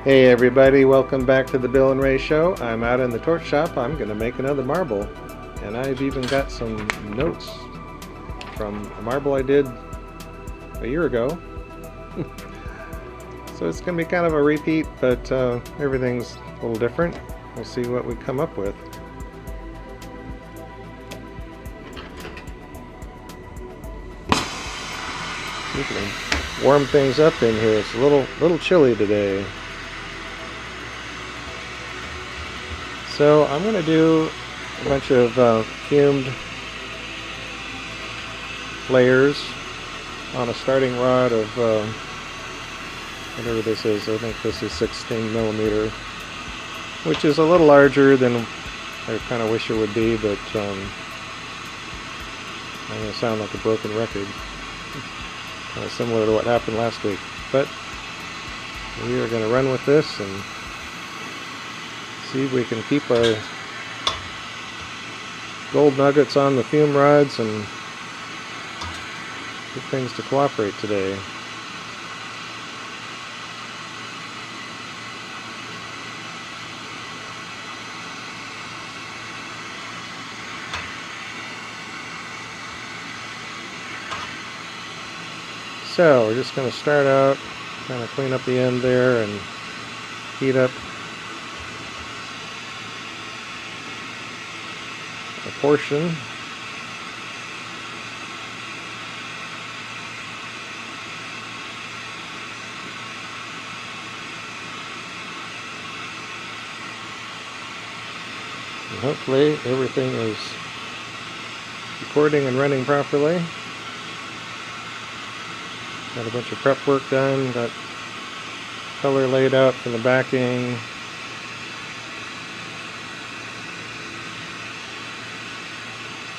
Hey everybody, welcome back to the Bill and Ray Show. I'm out in the torch shop. I'm going to make another marble. And I've even got some notes from a marble I did a year ago. So it's going to be kind of a repeat, but everything's a little different. We'll see what we come up with. We can warm things up in here. It's a little chilly today. So I'm going to do a bunch of fumed layers on a starting rod of whatever this is. I think this is 16 millimeter, which is a little larger than I kind of wish it would be, but I'm going to sound like a broken record. Kind of similar to what happened last week. But we are going to run with this and see if we can keep our gold nuggets on the fume rods and get things to cooperate today. So we're just going to start out, kind of clean up the end there and heat up a portion. And hopefully everything is recording and running properly. Got a bunch of prep work done, got color laid out for the backing.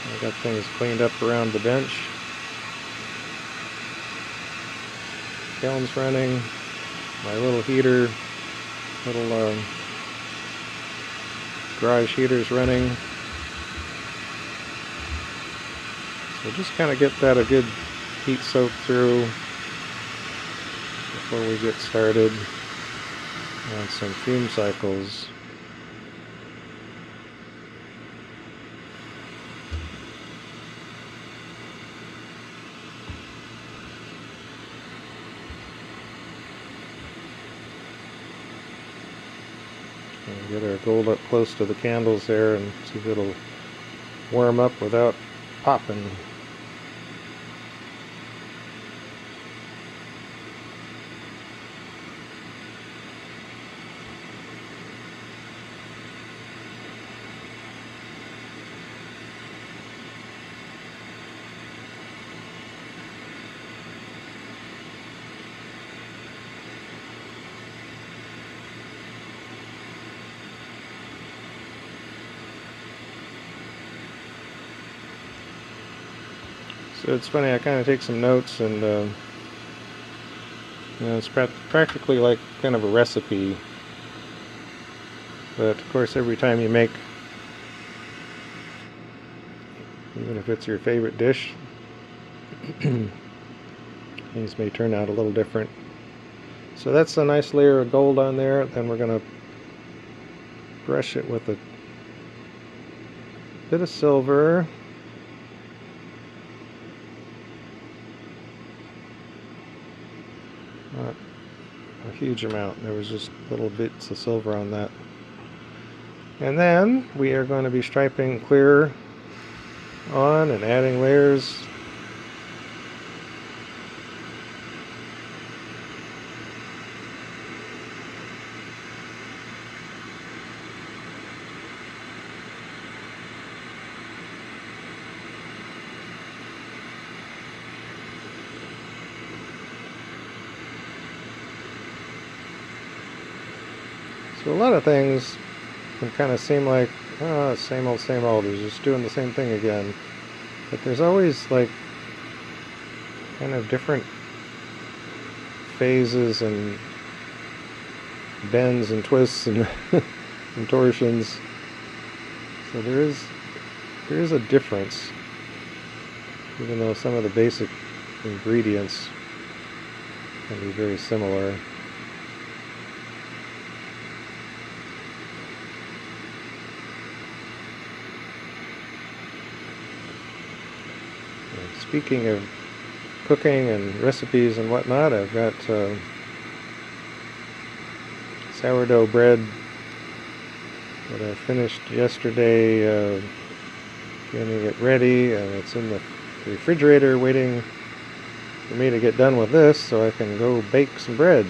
I got things cleaned up around the bench. Kiln's running. My little heater, little garage heater's running. So just kind of get that a good heat soak through before we get started on some fume cycles. Get our gold up close to the candles there and see if it'll warm up without popping. So it's funny, I kind of take some notes and it's practically like kind of a recipe. But of course every time you make, even if it's your favorite dish, things may turn out a little different. So that's a nice layer of gold on there. Then we're going to brush it with a bit of silver. Not a huge amount. There was just little bits of silver on that. And then we are going to be striping clear on and adding layers. So a lot of things can kind of seem like, oh, same old, they're just doing the same thing again. But there's always like kind of different phases and bends and twists and contortions. So there is a difference, even though some of the basic ingredients can be very similar. speaking of cooking and recipes and whatnot, I've got sourdough bread that I finished yesterday, getting it ready, and it's in the refrigerator waiting for me to get done with this so I can go bake some bread,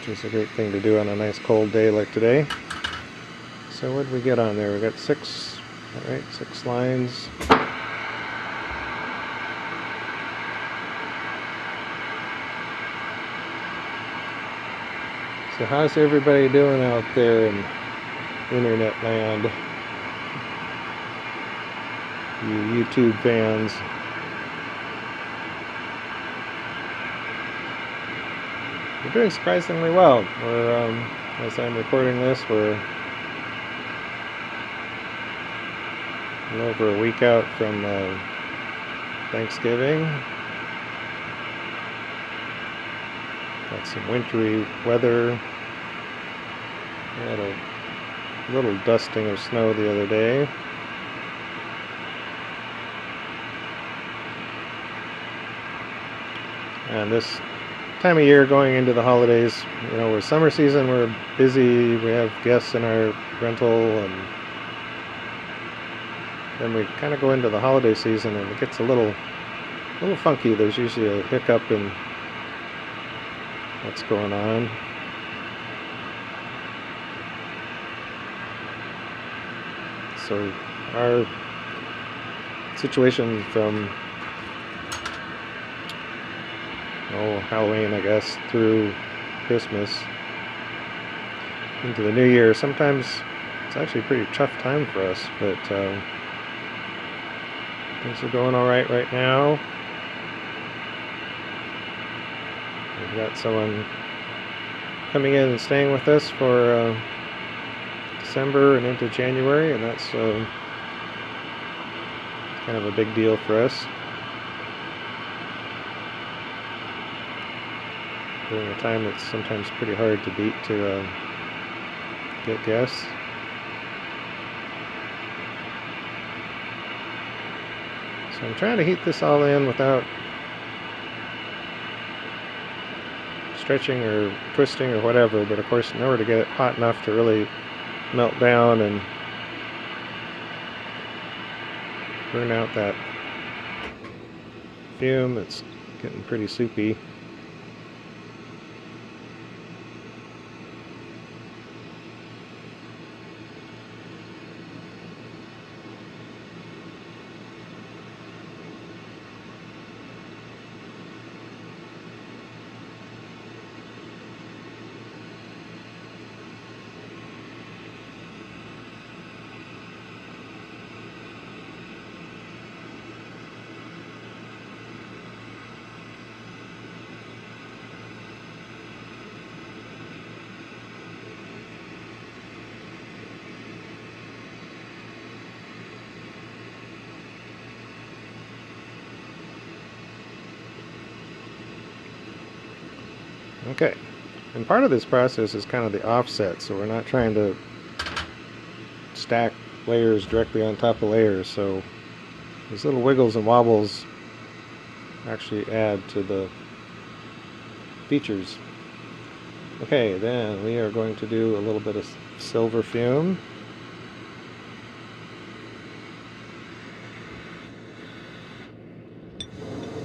which is a great thing to do on a nice cold day like today. So what did we get on there? We got 6 lines. So how's everybody doing out there in internet land? You YouTube fans. We're doing surprisingly well. We're, as I'm recording this, we're a little over a week out from Thanksgiving. Got some wintry weather. We had a little dusting of snow the other day. And this time of year going into the holidays, you know, we're summer season, we're busy, we have guests in our rental, and then we kind of go into the holiday season and it gets a little funky. There's usually a hiccup in what's going on. So our situation from Halloween, I guess, through Christmas into the new year, sometimes it's actually a pretty tough time for us, but things are going all right now. We've got someone coming in and staying with us for December and into January, and that's kind of a big deal for us during a time that's sometimes pretty hard to beat to get guests. So I'm trying to heat this all in without stretching or twisting or whatever, but of course in order to get it hot enough to really melt down and burn out that fume, it's getting pretty soupy. Okay, and part of this process is kind of the offset, so we're not trying to stack layers directly on top of layers, so these little wiggles and wobbles actually add to the features. Okay, then we are going to do a little bit of silver fume.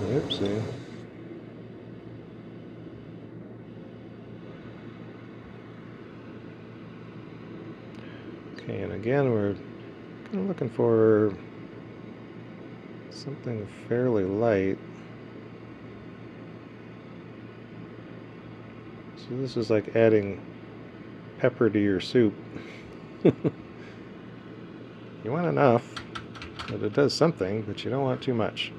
Oopsie. Okay, and again, we're kind of looking for something fairly light. So this is like adding pepper to your soup. You want enough that it does something, but you don't want too much.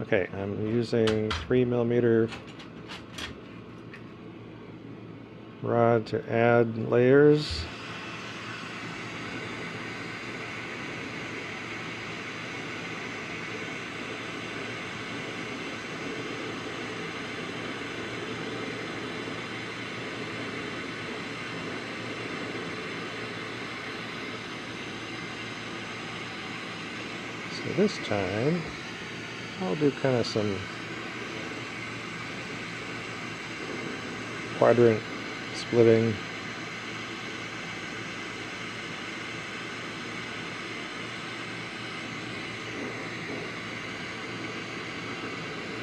Okay, I'm using 3mm rod to add layers. So this time, I'll do kind of some quadrant splitting.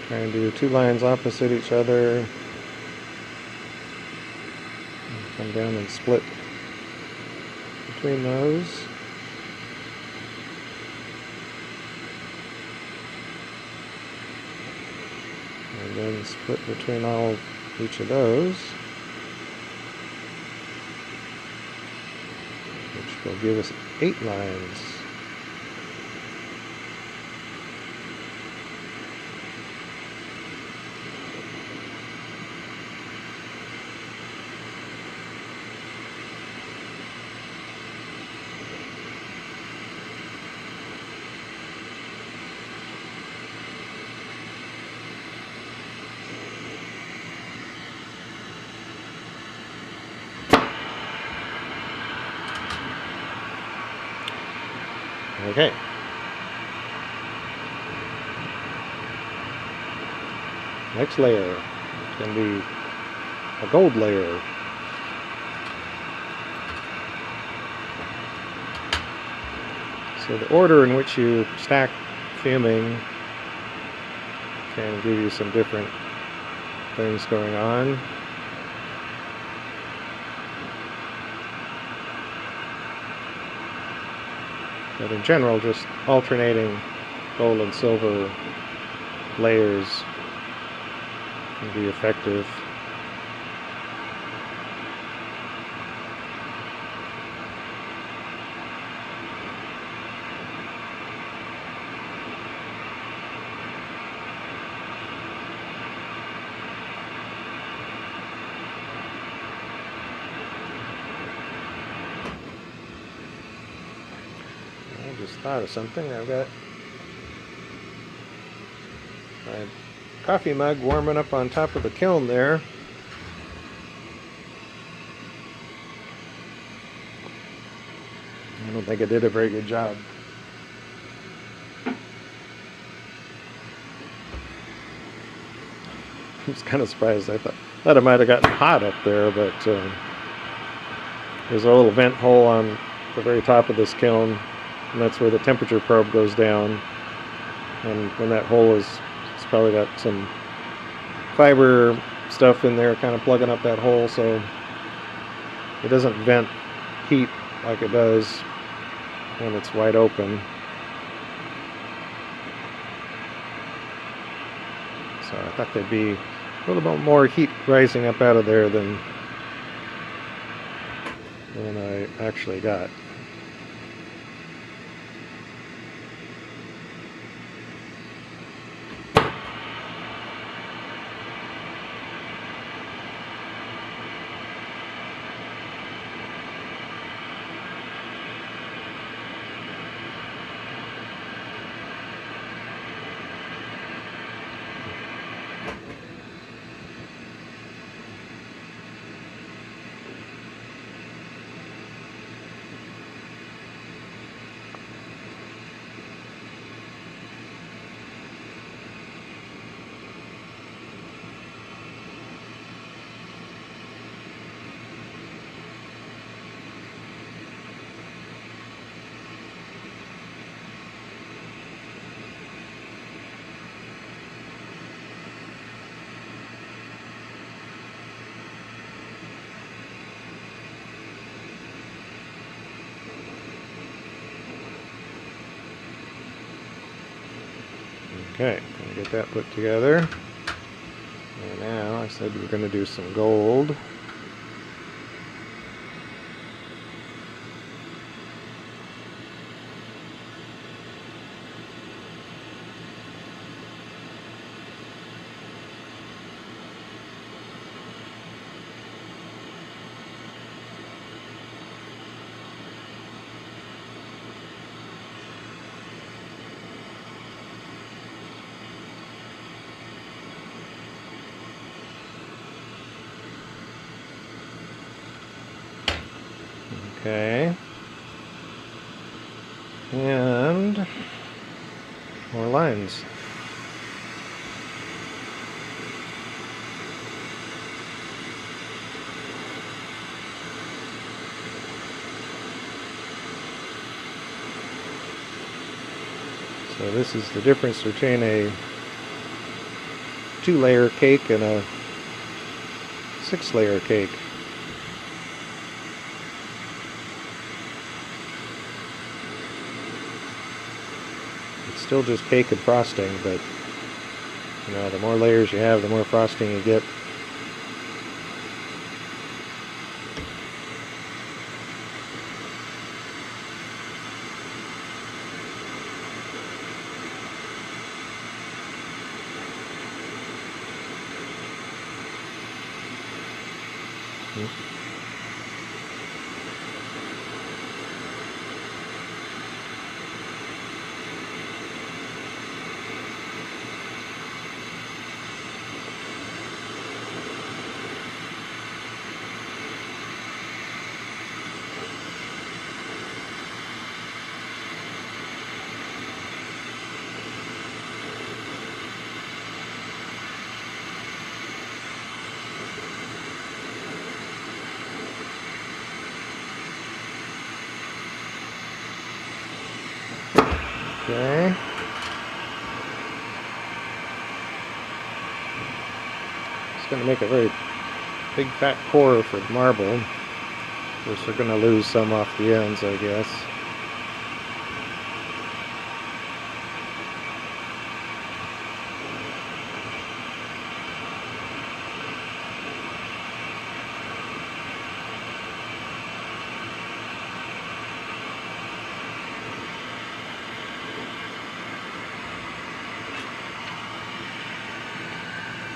Try and do 2 lines opposite each other. And come down and split between those. And then split between each of those, which will give us 8 lines. Okay. Next layer. It's going to be a gold layer. So the order in which you stack fuming can give you some different things going on. But in general, just alternating gold and silver layers can be effective. I just thought of something. I've got my coffee mug warming up on top of the kiln there. I don't think I did a very good job. I was kind of surprised. I thought it might have gotten hot up there, but there's a little vent hole on the very top of this kiln, and that's where the temperature probe goes down. And when that hole is, it's probably got some fiber stuff in there kind of plugging up that hole, so it doesn't vent heat like it does when it's wide open. So I thought there'd be a little bit more heat rising up out of there than I actually got. Okay, gonna get that put together. And now I said we're gonna do some gold. Okay. And more lines. So this is the difference between a 2-layer cake and a 6-layer cake. It's still just cake and frosting, but you know, the more layers you have, the more frosting you get. Okay. It's going to make a very big fat core for the marble. Of course, we're going to lose some off the ends, I guess.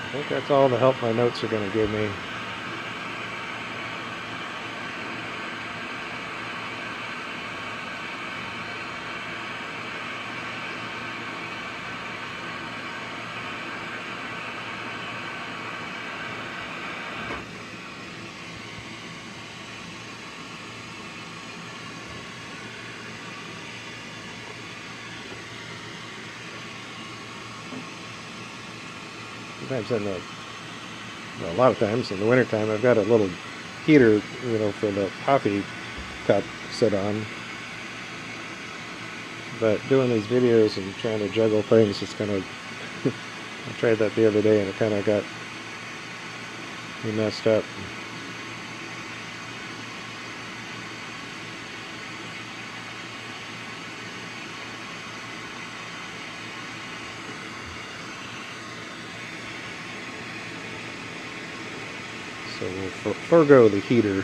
I think that's all the help my notes are going to give me. Sometimes a lot of times in the wintertime, I've got a little heater, you know, for the coffee cup to sit on. But doing these videos and trying to juggle things, it's kind of, I tried that the other day and it kind of got me messed up. So we'll forego the heater.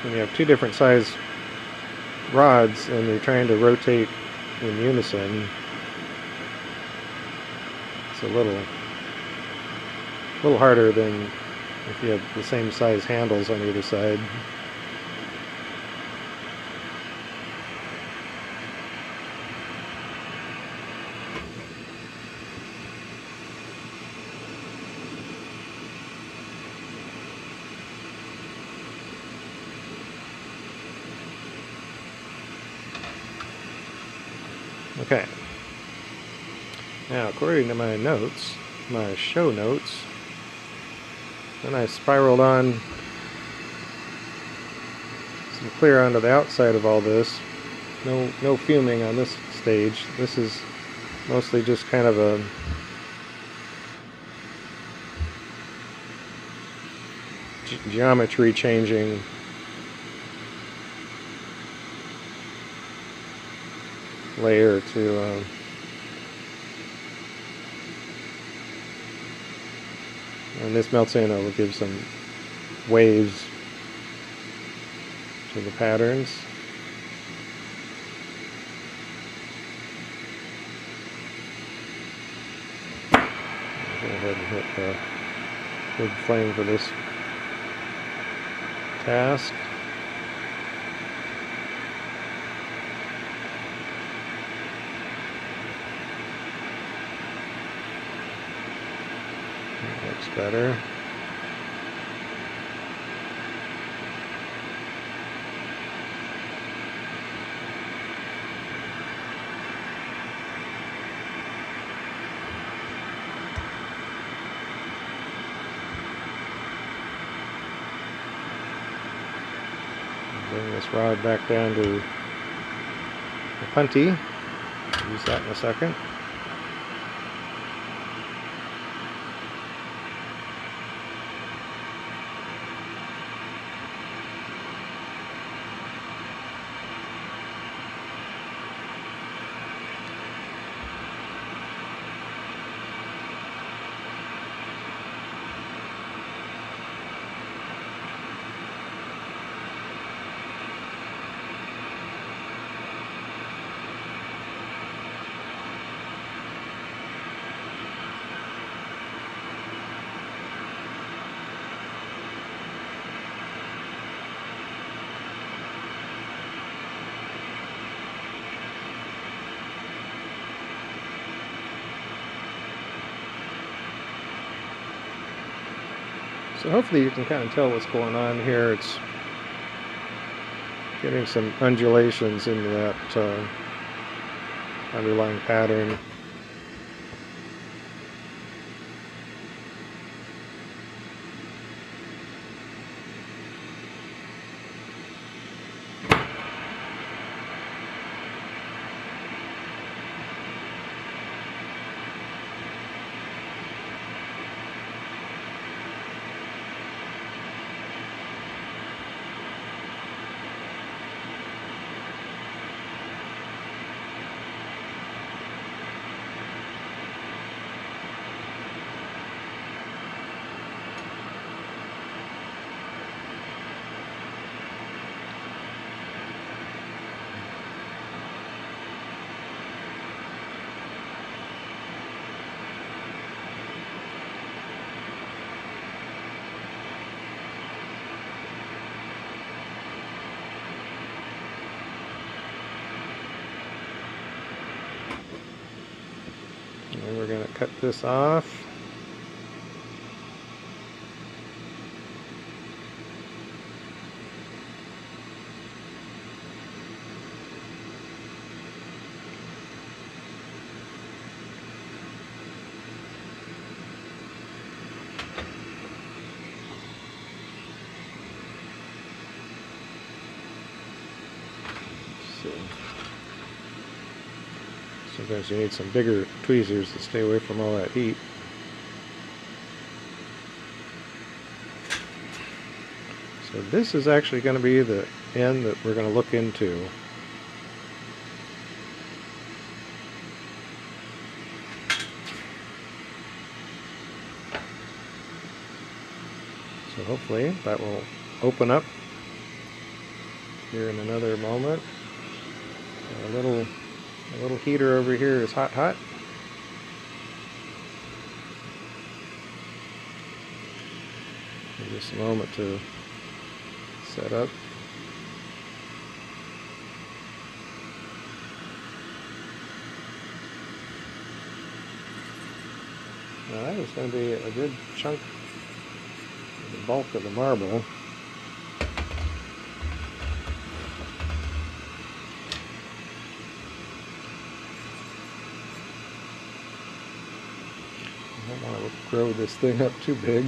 When you have two different size rods and you're trying to rotate in unison, it's a little harder than if you have the same size handles on either side. Okay. Now, according to my notes, my show notes, then I spiraled on some clear onto the outside of all this. No fuming on this stage. This is mostly just kind of a geometry changing layer to and this melts in, it will give some waves to the patterns. Go ahead and hit the wood flame for this task. That looks better. Bring this rod back down to the punty. Use that in a second. So hopefully you can kind of tell what's going on here. It's getting some undulations into that underlying pattern. And we're going to cut this off. Sometimes you need some bigger tweezers to stay away from all that heat. So this is actually going to be the end that we're going to look into. So hopefully that will open up here in another moment. A little heater over here is hot. Give this a moment to set up. Now that is going to be a good chunk of the bulk of the marble. I don't want to grow this thing up too big.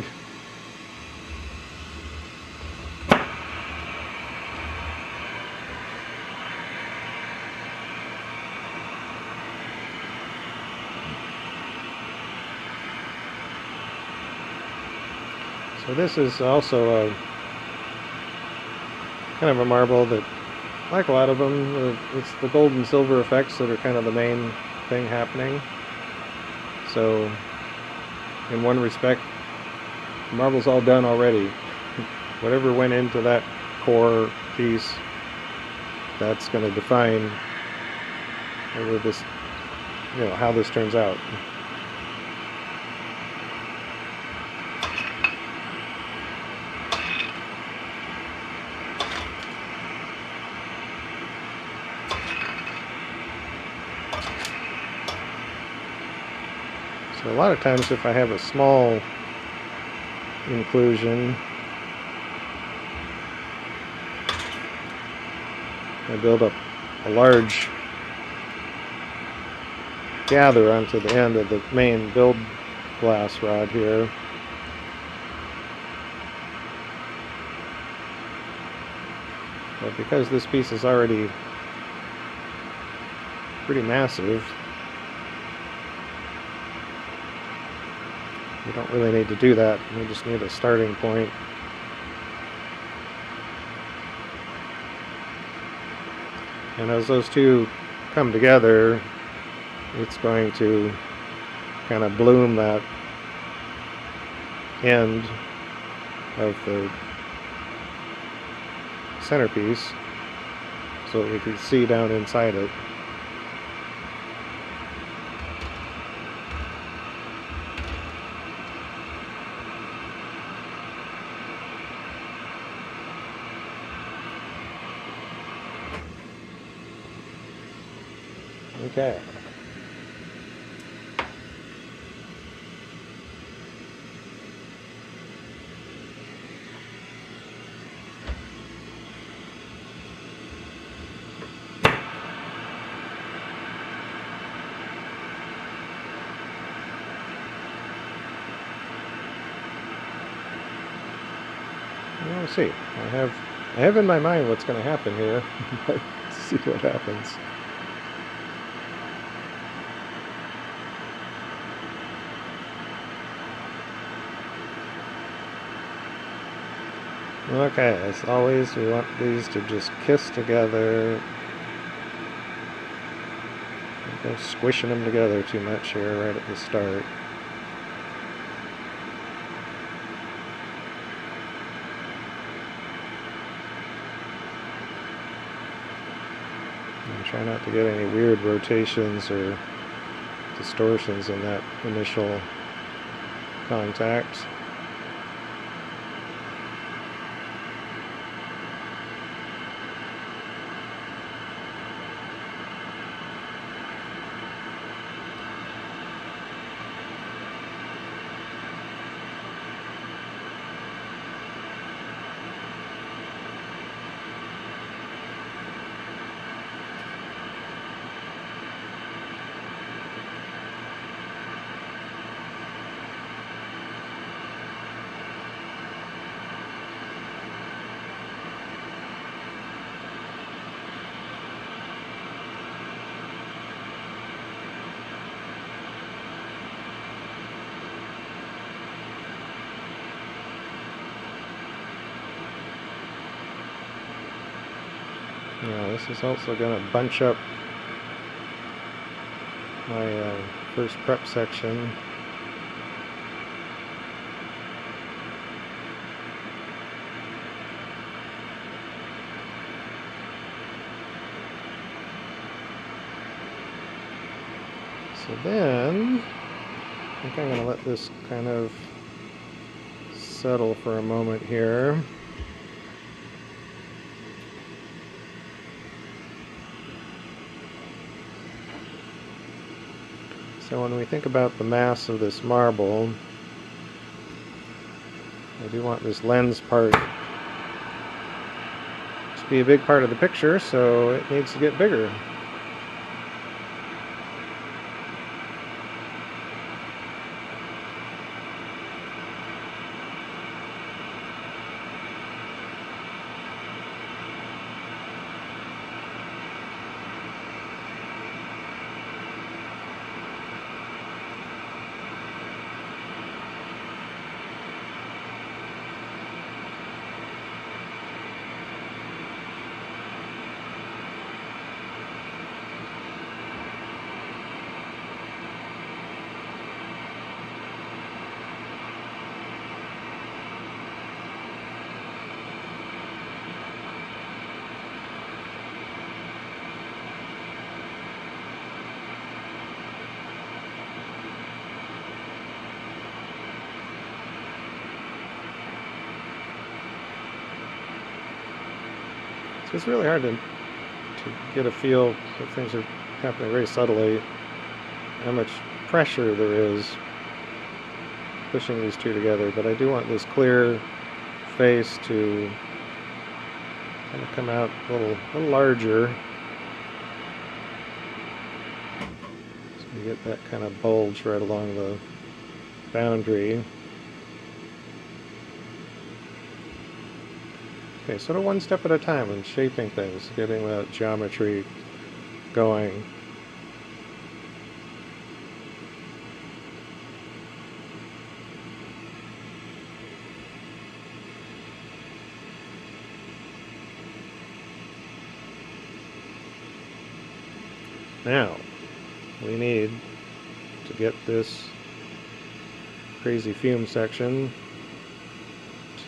So this is also a kind of a marble that, like a lot of them, it's the gold and silver effects that are kind of the main thing happening. So in one respect, the marble's all done already. Whatever went into that core piece, that's going to define whether this, how this turns out. So a lot of times if I have a small inclusion, I build up a large gather onto the end of the main build glass rod here. But because this piece is already pretty massive, you don't really need to do that. You just need a starting point. And as those two come together, it's going to kind of bloom that end of the centerpiece so that we can see down inside it. Okay. We'll see. I have in my mind what's going to happen here. Let's see what happens. Okay, as always, we want these to just kiss together. Don't go squishing them together too much here right at the start. And try not to get any weird rotations or distortions in that initial contact. Now this is also going to bunch up my first prep section. So then, I think I'm going to let this kind of settle for a moment here. So when we think about the mass of this marble, I do want this lens part to be a big part of the picture, so it needs to get bigger. It's really hard to get a feel that things are happening very subtly, how much pressure there is pushing these two together, but I do want this clear face to kind of come out a little larger. So you get that kind of bulge right along the boundary. Okay, sort of one step at a time and shaping things, getting that geometry going. Now, we need to get this crazy fume section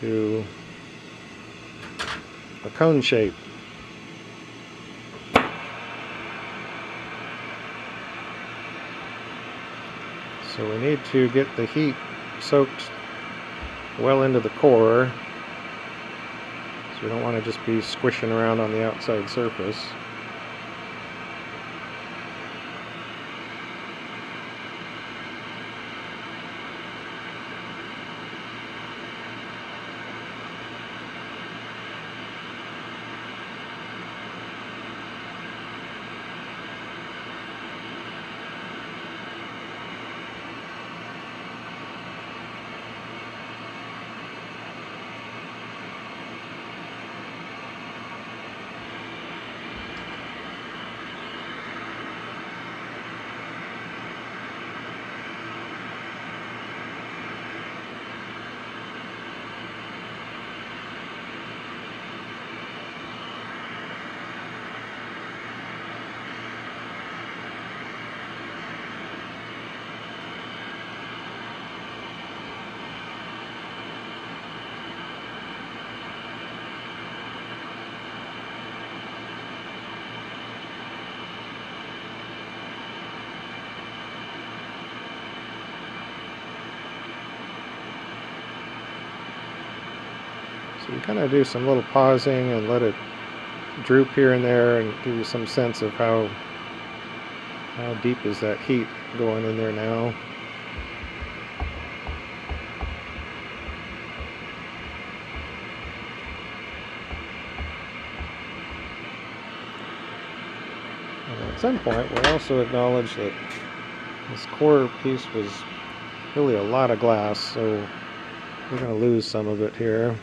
to a cone shape. So we need to get the heat soaked well into the core. So we don't want to just be squishing around on the outside surface. So you kind of do some little pausing and let it droop here and there and give you some sense of how deep is that heat going in there now. And at some point we also acknowledge that this core piece was really a lot of glass, so we're going to lose some of it here.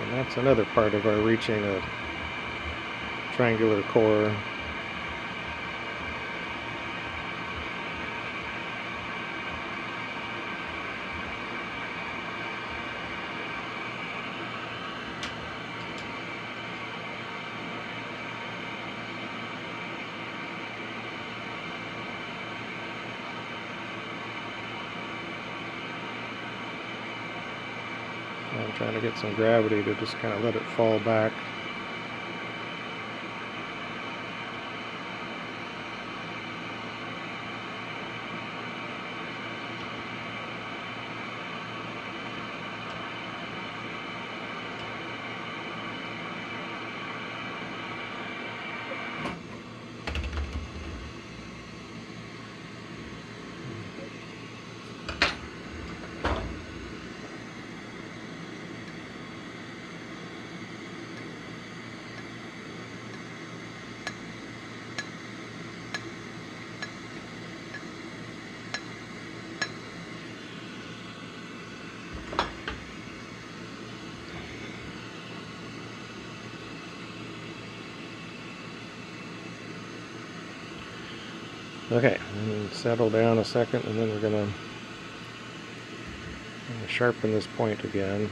And that's another part of our reaching a triangular core. I'm trying to get some gravity to just kind of let it fall back. Okay, and settle down a second, and then we're going to sharpen this point again.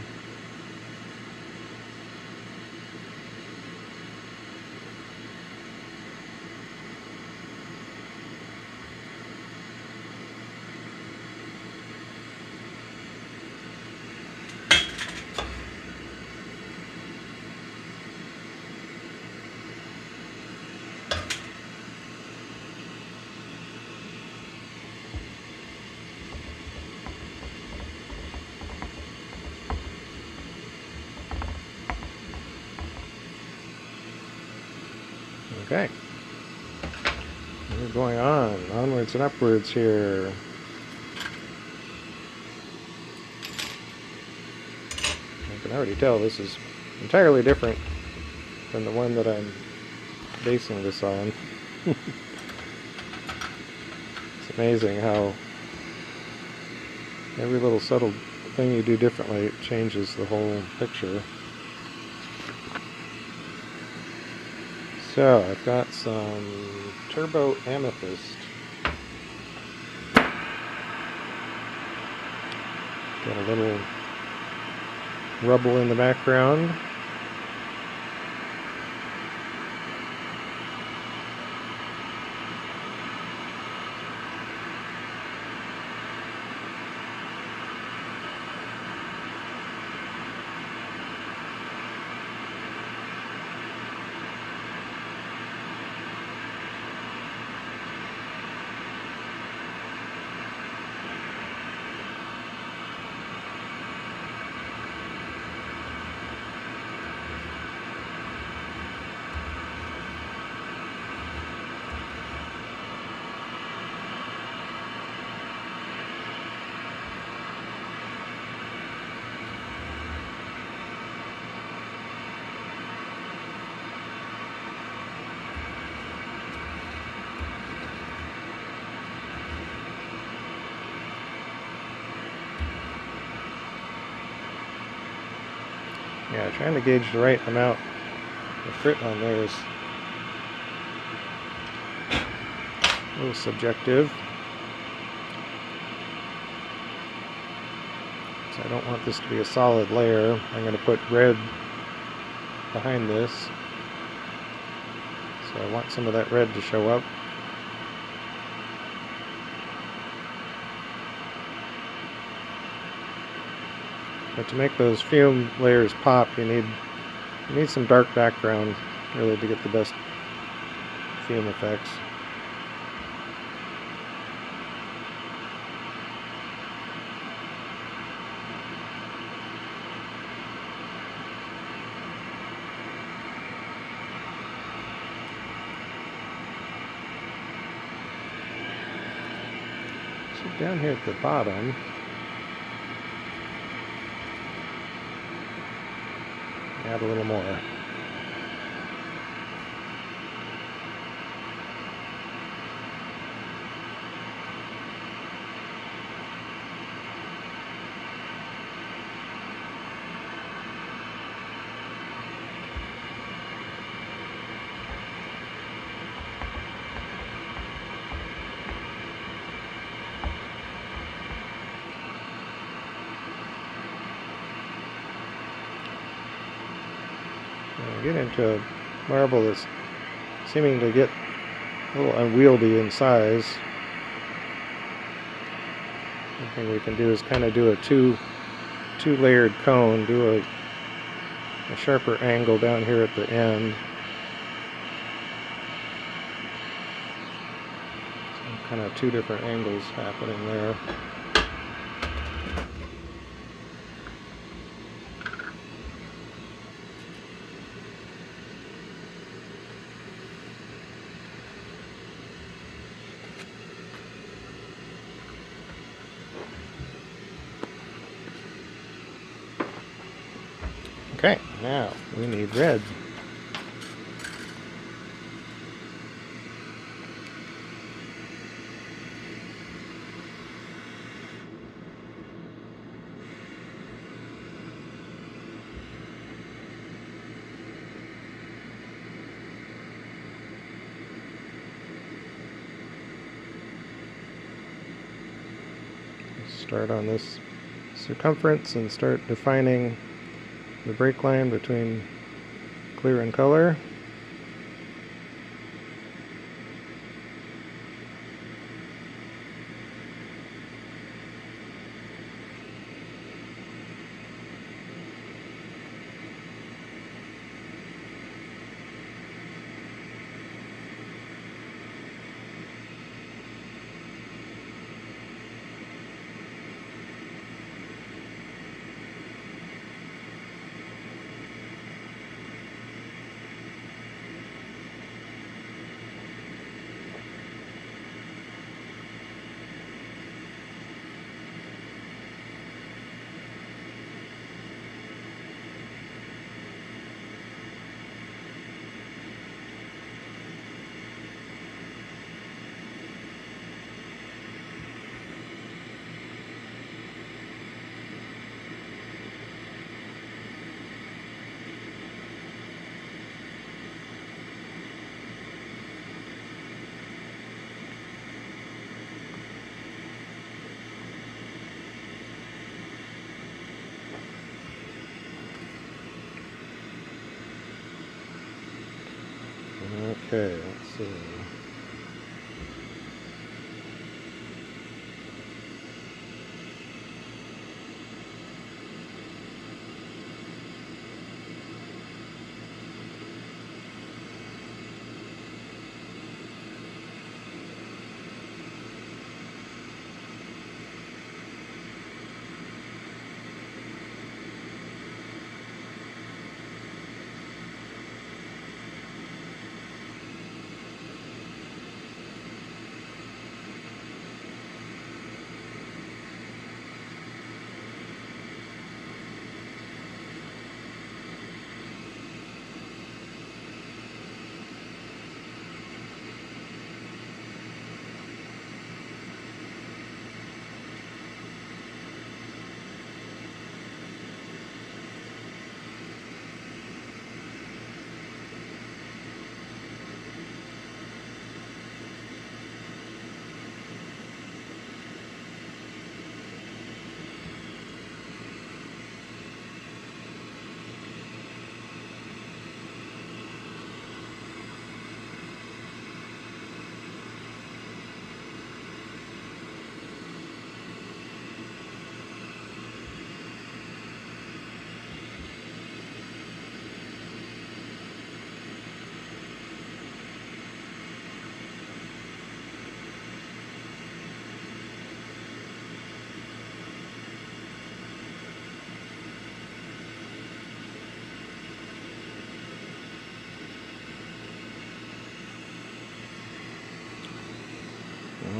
Okay. We're going on, onwards and upwards here. I can already tell this is entirely different than the one that I'm basing this on. It's amazing how every little subtle thing you do differently changes the whole picture. So I've got some turbo amethyst. Got a little rubble in the background. Yeah, trying to gauge the right amount of frit on there is a little subjective. So I don't want this to be a solid layer. I'm going to put red behind this. So I want some of that red to show up. But to make those fume layers pop, you need some dark background really to get the best fume effects. So down here at the bottom, add a little more. Get into a marble that's seeming to get a little unwieldy in size. One thing we can do is kind of do a two-layered cone, do a sharper angle down here at the end. So kind of two different angles happening there. Okay, now we need red. Start on this circumference and start defining the break line between clear and color. Okay, let's see.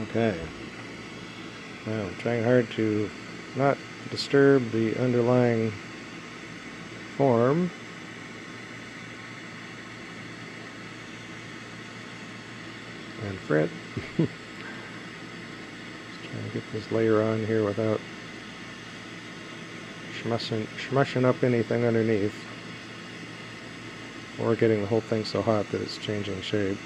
Okay. Now I'm trying hard to not disturb the underlying form. And frit. Just trying to get this layer on here without smushing up anything underneath. Or getting the whole thing so hot that it's changing shape.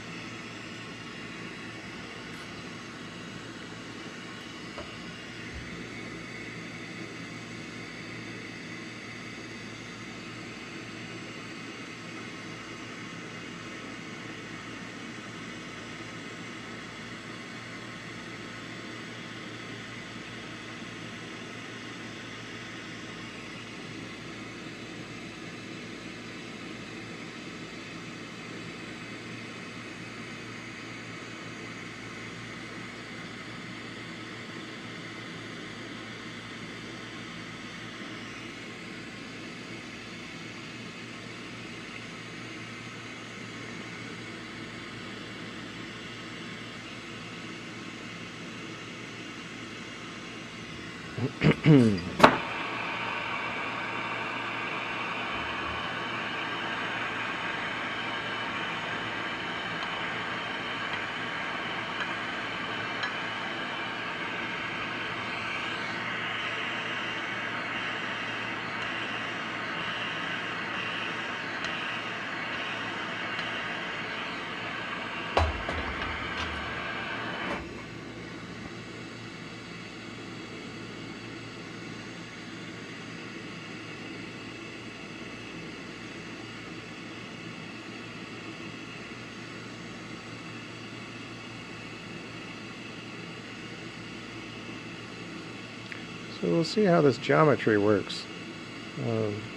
So we'll see how this geometry works.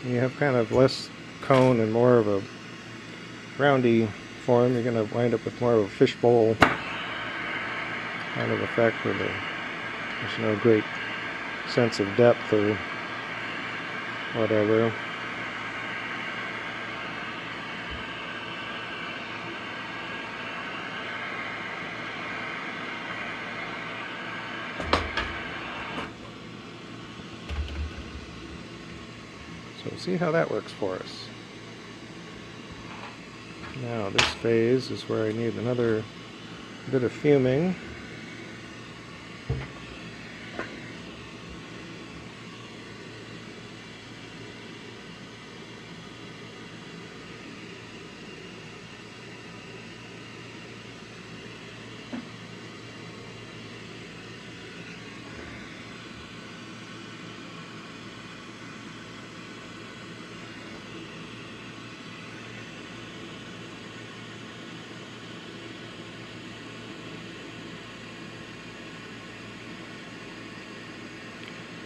You have kind of less cone and more of a roundy form. You're going to wind up with more of a fishbowl kind of effect where there's no great sense of depth or whatever. So see how that works for us. Now this phase is where I need another bit of fuming.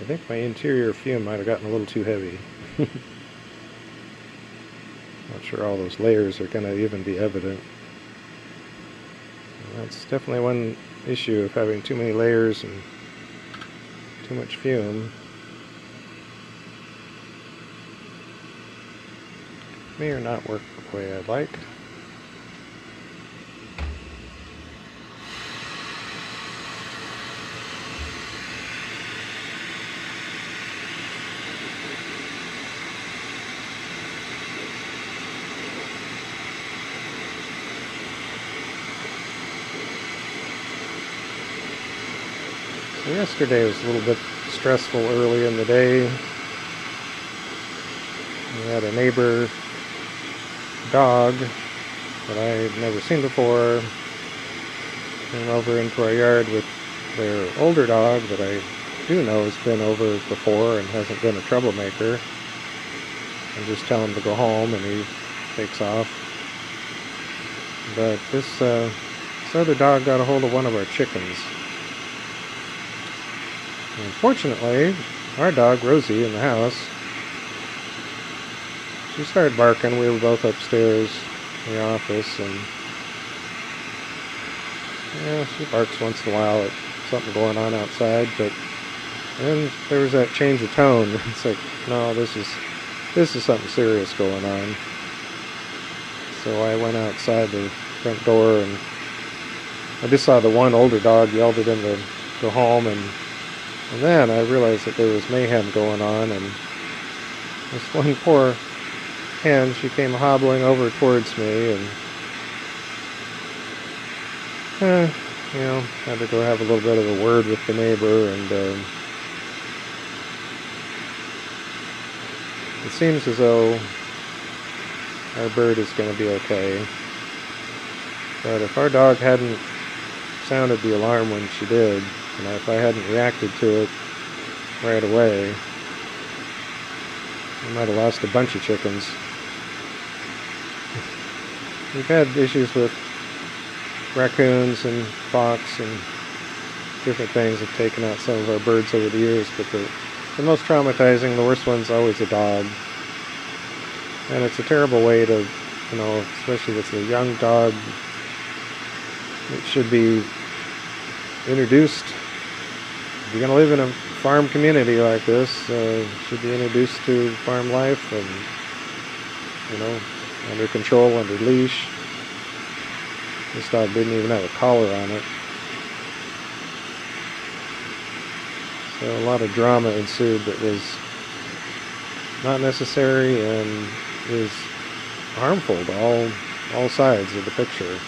think my interior fume might have gotten a little too heavy. Not sure all those layers are going to even be evident. And that's definitely one issue of having too many layers and too much fume. May or not work the way I'd like. So yesterday was a little bit stressful early in the day. We had a neighbor dog that I had never seen before came over into our yard with their older dog that I do know has been over before and hasn't been a troublemaker, and just tell him to go home and he takes off. But this other dog got a hold of one of our chickens. Unfortunately, our dog Rosie in the house, she started barking. We were both upstairs in the office, and yeah, she barks once in a while at something going on outside, but then there was that change of tone. It's like, no, this is something serious going on. So I went outside the front door, and I just saw the one older dog yelled at him to go home, and then I realized that there was mayhem going on, and this one poor hen, she came hobbling over towards me, and had to go have a little bit of a word with the neighbor, and it seems as though our bird is going to be okay. But if our dog hadn't sounded the alarm when she did, and if I hadn't reacted to it right away, I might have lost a bunch of chickens. We've had issues with raccoons and fox and different things have taken out some of our birds over the years, but the most traumatizing, the worst one's always a dog. And it's a terrible way to, especially if it's a young dog, it should be introduced. If you're going to live in a farm community like this, should be introduced to farm life and, under control, under leash. This dog didn't even have a collar on it. So a lot of drama ensued that was not necessary and is harmful to all sides of the picture.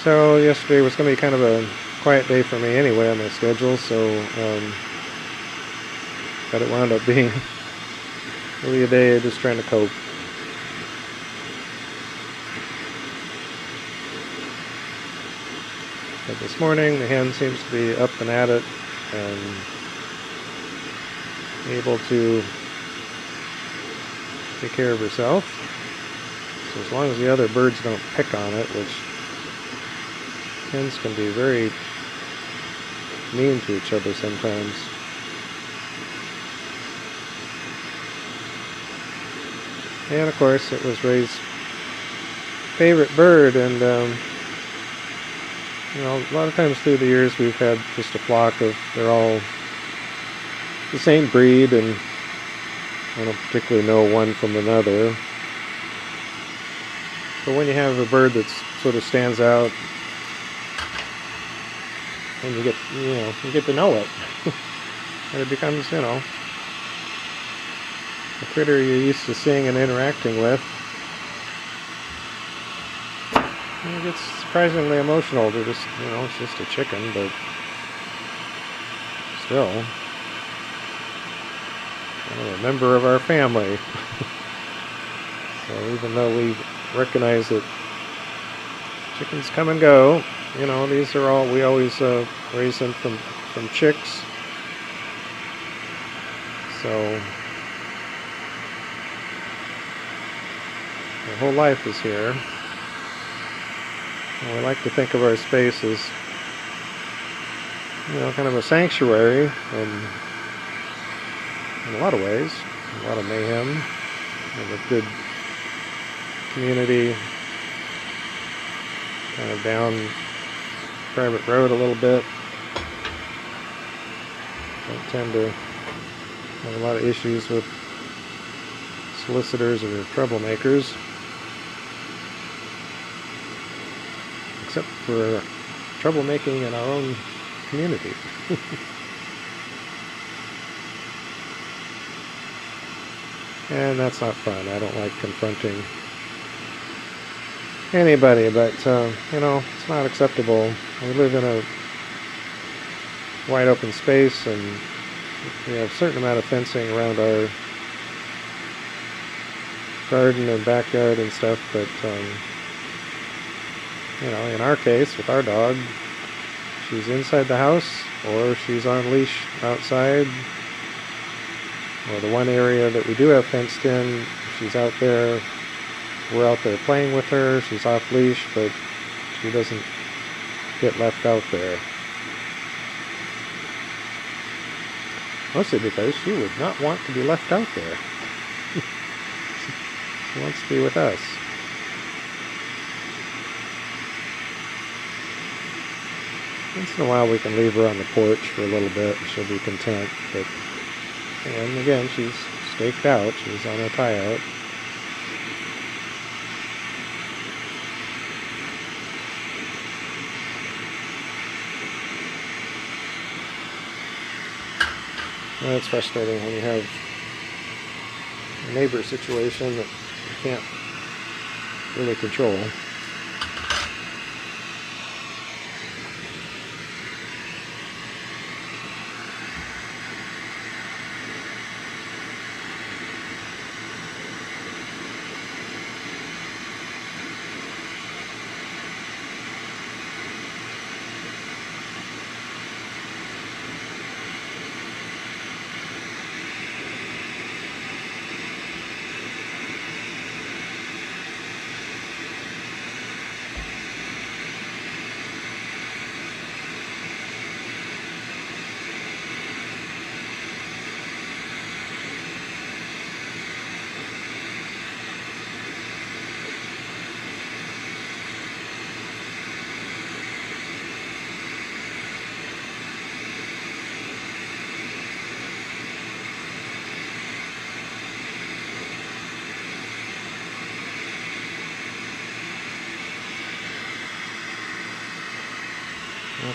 So yesterday was going to be kind of a quiet day for me anyway on my schedule, so but it wound up being really a day of just trying to cope. But this morning the hen seems to be up and at it and able to take care of herself. So as long as the other birds don't pick on it, which hens can be very mean to each other sometimes. And of course it was Ray's favorite bird, and a lot of times through the years we've had just a flock of, they're all the same breed, and I don't particularly know one from another. But when you have a bird that sort of stands out, and you get to know it, and it becomes, a critter you're used to seeing and interacting with. And it gets surprisingly emotional to just, it's just a chicken, but still, a member of our family. So even though we recognize that chickens come and go, these are all, we always raise them from chicks. So their whole life is here. And we like to think of our space as kind of a sanctuary in a lot of ways. A lot of mayhem, and a good community, kind of down private road a little bit. Don't tend to have a lot of issues with solicitors or troublemakers, except for troublemaking in our own community. And that's not fun. I don't like confronting anybody, but it's not acceptable. We live in a wide open space, and we have a certain amount of fencing around our garden and backyard and stuff, but in our case, with our dog, she's inside the house or she's on leash outside. Or the one area that we do have fenced in, she's out there, we're out there playing with her, she's off leash, but she doesn't get left out there. Mostly because she would not want to be left out there. She wants to be with us. Once in a while we can leave her on the porch for a little bit and she'll be content, and again, she's staked out. She's on a tie-out. Well, it's frustrating when you have a neighbor situation that you can't really control.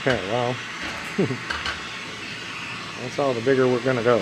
Okay, well, that's all the bigger we're going to go.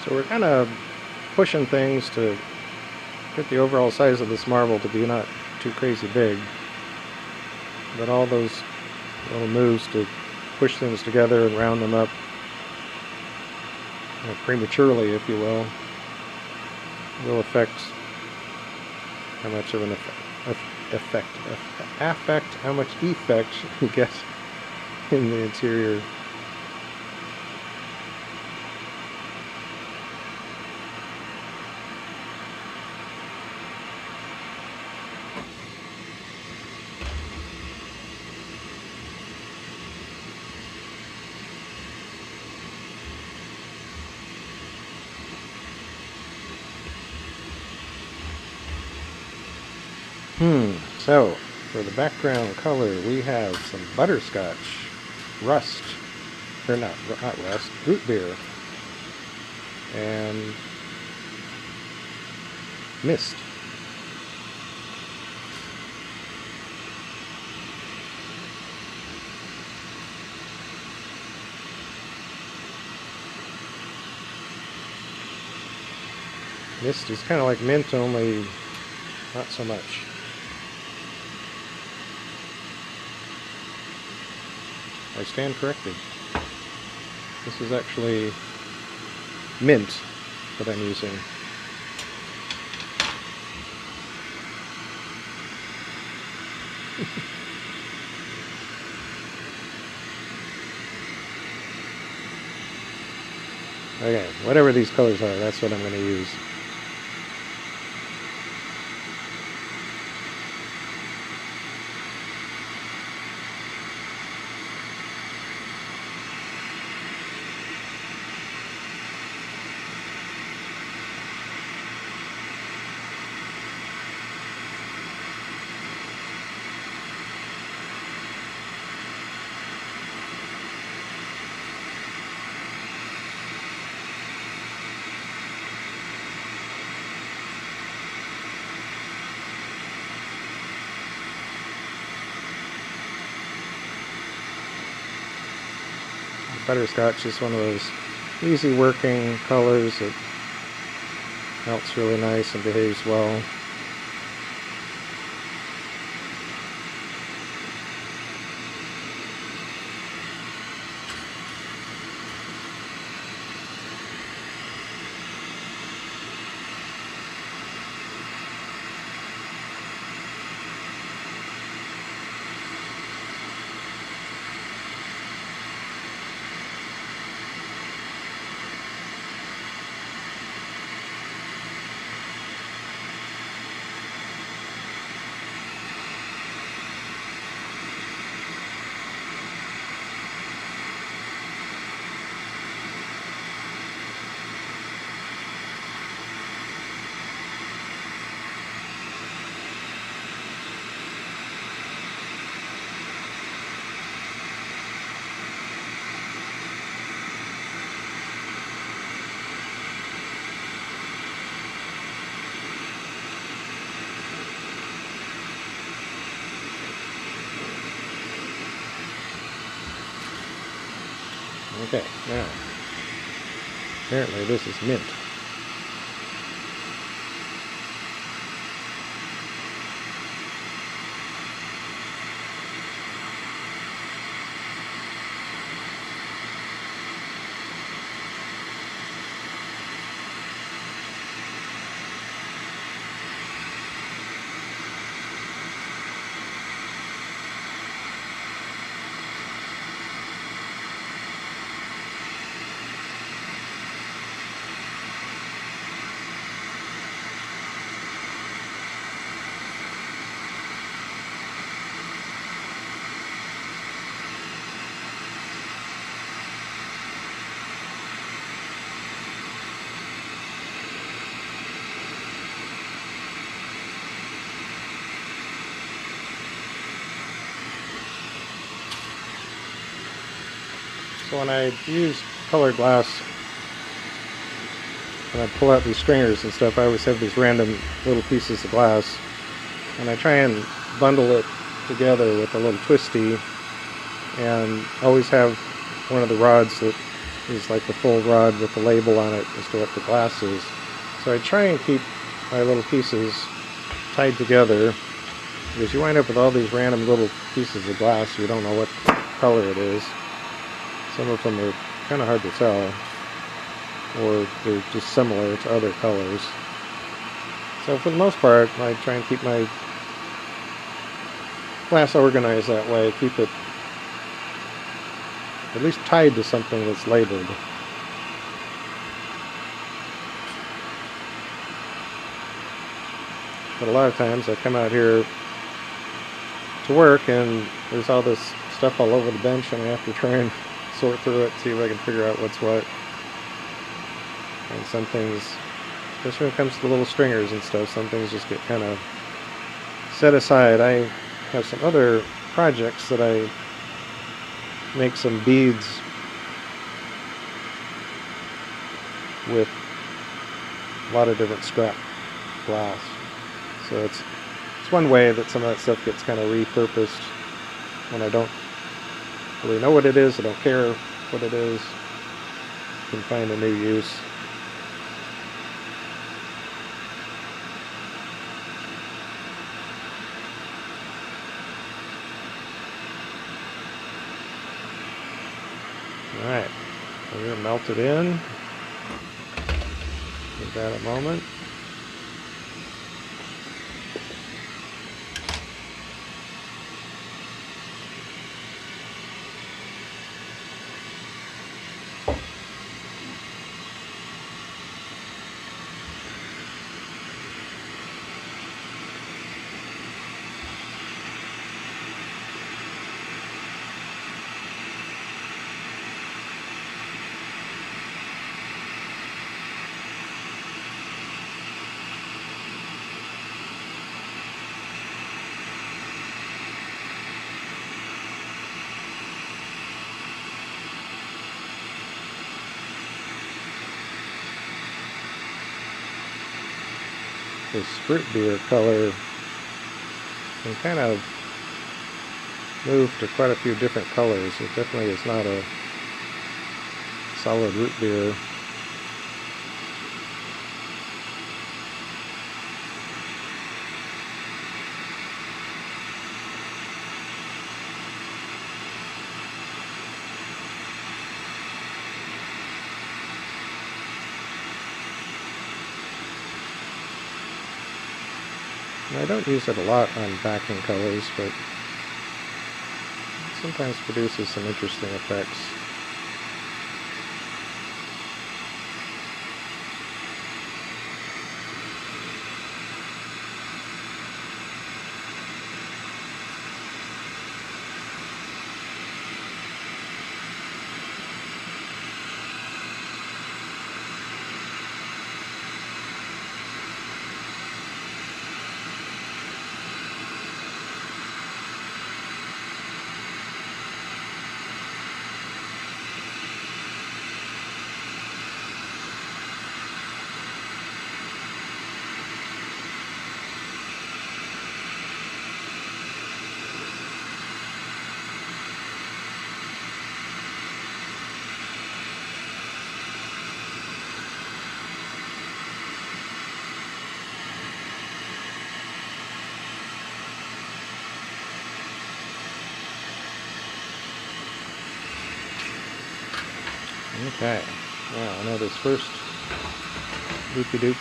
So we're kind of pushing things to get the overall size of this marble to be not too crazy big. But all those little moves to push things together and round them up prematurely, if you will affect how much of an how much effect you get in the interior. So, for the background color, we have some Butterscotch, rust, or not rust, Rootbeer, and mist. Mist is kind of like mint, only not so much. I stand corrected. This is actually mint that I'm using. Okay, whatever these colors are, that's what I'm going to use. Butterscotch is one of those easy working colors that melts really nice and behaves well. Okay, now, apparently this is mint. So when I use colored glass, when I pull out these stringers and stuff, I always have these random little pieces of glass, and I try and bundle it together with a little twisty, and always have one of the rods that is like the full rod with the label on it as to what the glass is. So I try and keep my little pieces tied together, because you wind up with all these random little pieces of glass, you don't know what color it is. Some of them are kind of hard to tell. or they're just similar to other colors. So for the most part, I try and keep my glass organized that way, keep it at least tied to something that's labeled. But a lot of times I come out here to work and there's all this stuff all over the bench and I have to try and sort through it, see if I can figure out what's what. And some things, especially when it comes to the little stringers and stuff, some things just get kind of set aside. I have some other projects that I make some beads with a lot of different scrap glass. So it's one way that some of that stuff gets kind of repurposed when I don't really know what it is, I don't care what it is, I can find a new use. Alright, we're going to melt it in. Give that a moment. This Rootbeer color can kind of move to quite a few different colors. It definitely is not a solid Rootbeer. I don't use it a lot on backing colors, but it sometimes produces some interesting effects. Okay, now I know this first doopy-doop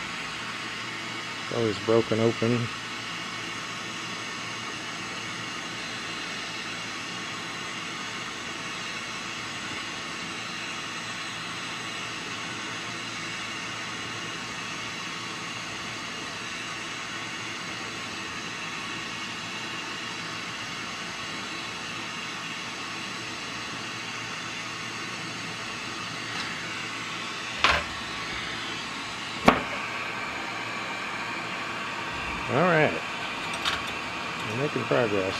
is always broken open. Alright, we're making progress.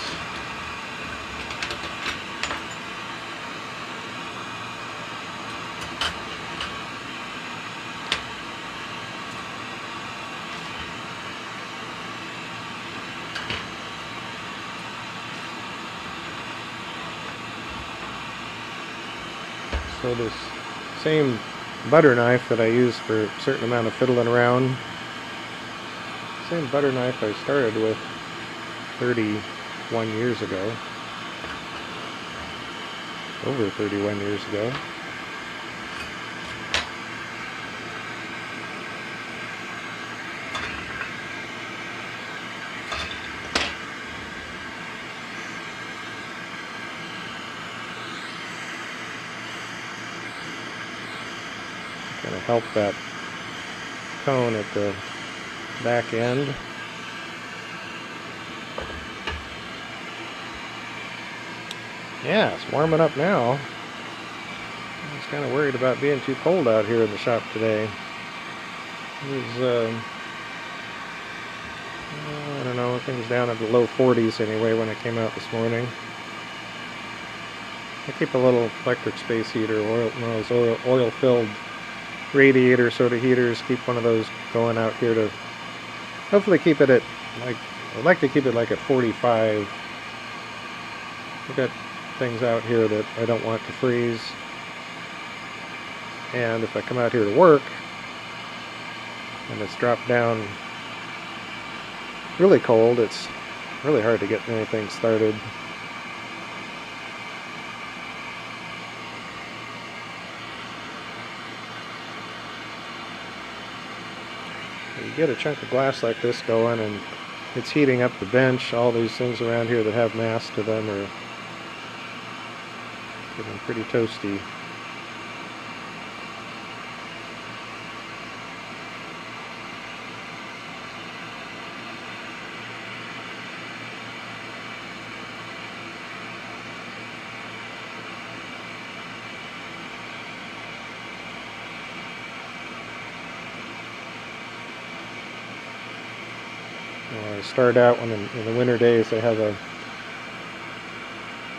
So this same butter knife that I use for a certain amount of fiddling around, same butter knife I started with 31 years ago, over 31 years ago. going to help that cone at the back end. Yeah, it's warming up now. I was kind of worried about being too cold out here in the shop today. It was, I don't know, things down at the low 40s anyway when I came out this morning. I keep a little electric space heater, one of those oil-filled radiator sort of heaters. Keep one of those going out here to hopefully keep it at, like, I'd like to keep it like at 45. I've got things out here that I don't want to freeze. And if I come out here to work and it's dropped down really cold, it's really hard to get anything started. You get a chunk of glass like this going and it's heating up the bench. All these things around here that have mass to them are getting pretty toasty. I start out when in the winter days I have a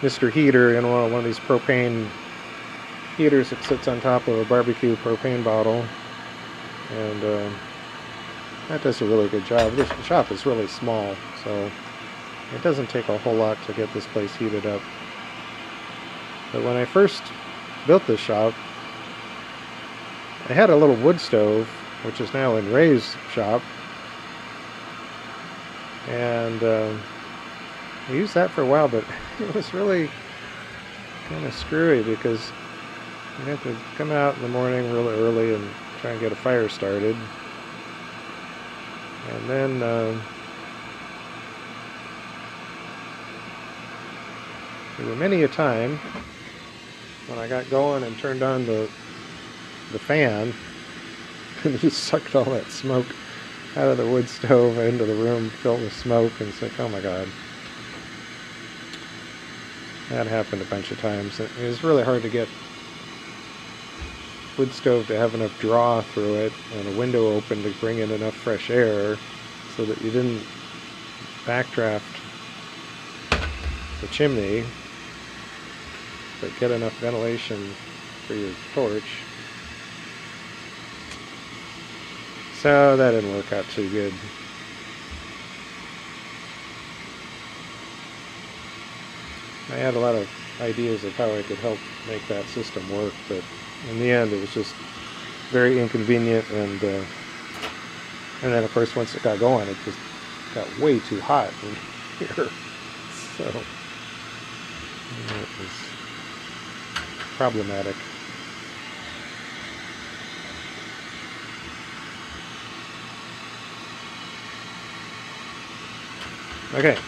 Mr. Heater, you know, one of these propane heaters that sits on top of a barbecue propane bottle, and that does a really good job. This shop is really small, so it doesn't take a whole lot to get this place heated up. But when I first built this shop, I had a little wood stove, which is now in Ray's shop, and I used that for a while, but it was really kind of screwy because you have to come out in the morning really early and try and get a fire started. And then there were many a time when I got going and turned on the fan and it just sucked all that smoke out of the wood stove into the room filled with smoke, and it's like, oh my god. That happened a bunch of times. It was really hard to get wood stove to have enough draw through it and a window open to bring in enough fresh air so that you didn't backdraft the chimney but get enough ventilation for your torch. So that didn't work out too good. I had a lot of ideas of how I could help make that system work, but in the end it was just very inconvenient, and then of course once it got going it just got way too hot in here, so it was problematic. Okay.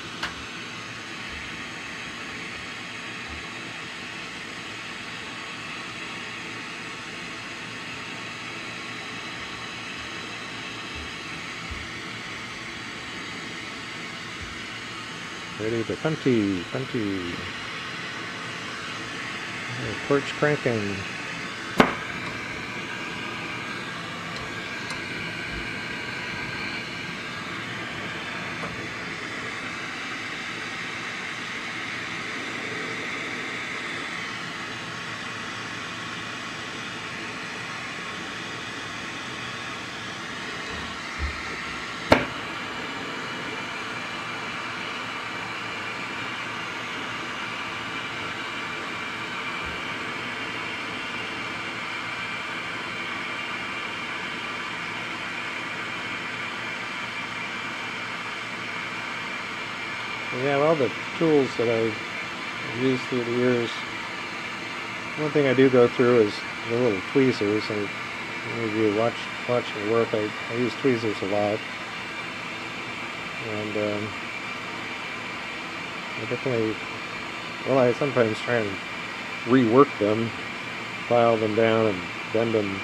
Ready to punty. Torch cranking. Yeah, all the tools that I've used through the years, one thing I do go through is the little tweezers, and if you watch me work, I use tweezers a lot, and I definitely, well, I sometimes try and rework them, file them down and bend them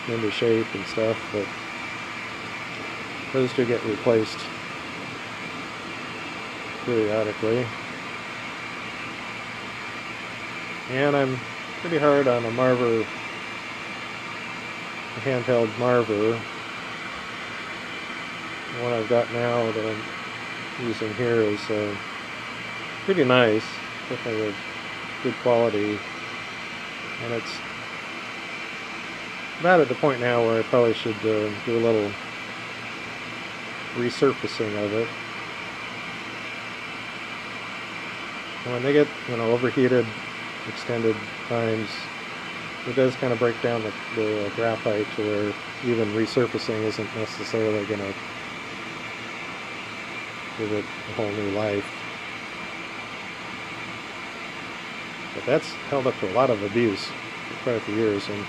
into shape and stuff, but those do get replaced periodically. And I'm pretty hard on a Marver, a handheld Marver. The one I've got now that I'm using here is pretty nice, definitely a good quality, and it's about at the point now where I probably should do a little resurfacing of it. And when they get, overheated extended times, it does kind of break down the graphite to where even resurfacing isn't necessarily going to give it a whole new life. But that's held up to a lot of abuse for quite a few years, and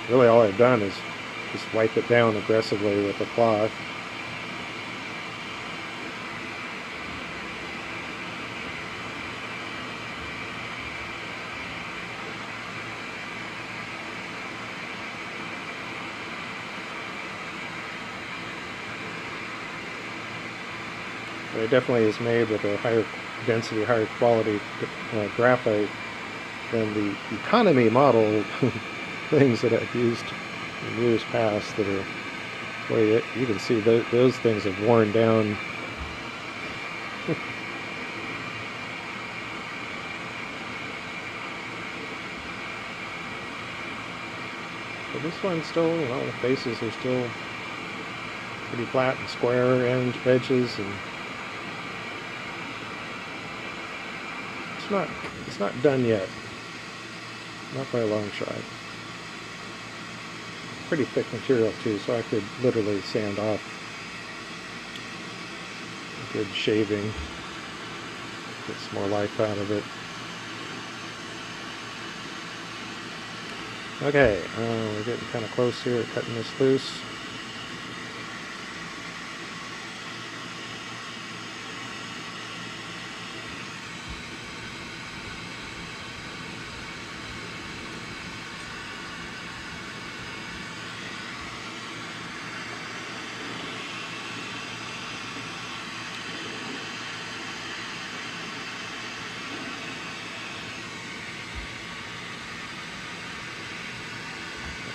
really all I've done is just wipe it down aggressively with a cloth. But it definitely is made with a higher density, higher quality graphite than the economy model things that I've used in years past that are, boy, you can see those things have worn down. But this one's still, the faces are still pretty flat and square edges, and it's not done yet. Not by a long shot. Pretty thick material too, so I could literally sand off a good shaving, get some more life out of it. Okay, we're getting kind of close here, cutting this loose.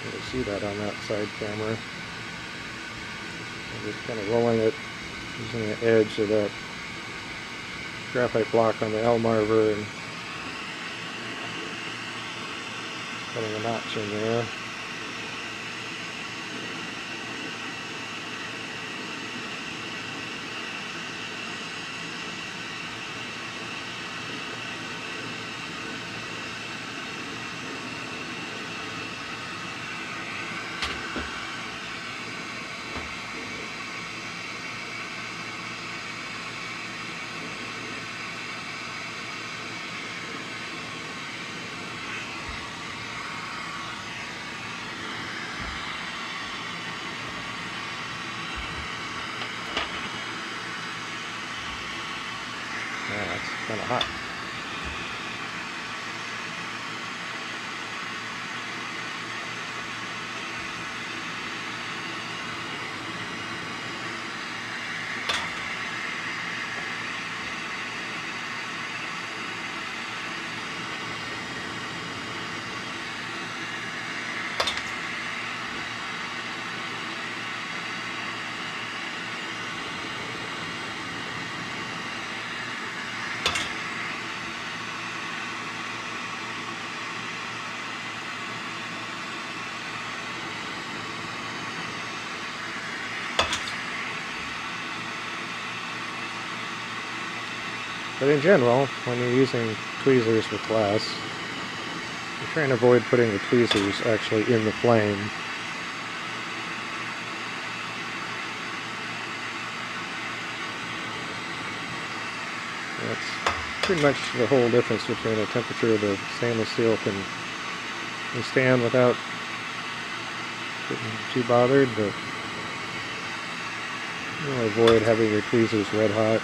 You can see that on that side camera. I'm just kind of rolling it using the edge of that graphite block on the L Marver and putting a notch in there. Yeah, it's kind of hot. But in general, when you're using tweezers with glass, you're trying to avoid putting the tweezers actually in the flame. That's pretty much the whole difference between the temperature the stainless steel can withstand without getting too bothered, but you want to avoid having your tweezers red hot.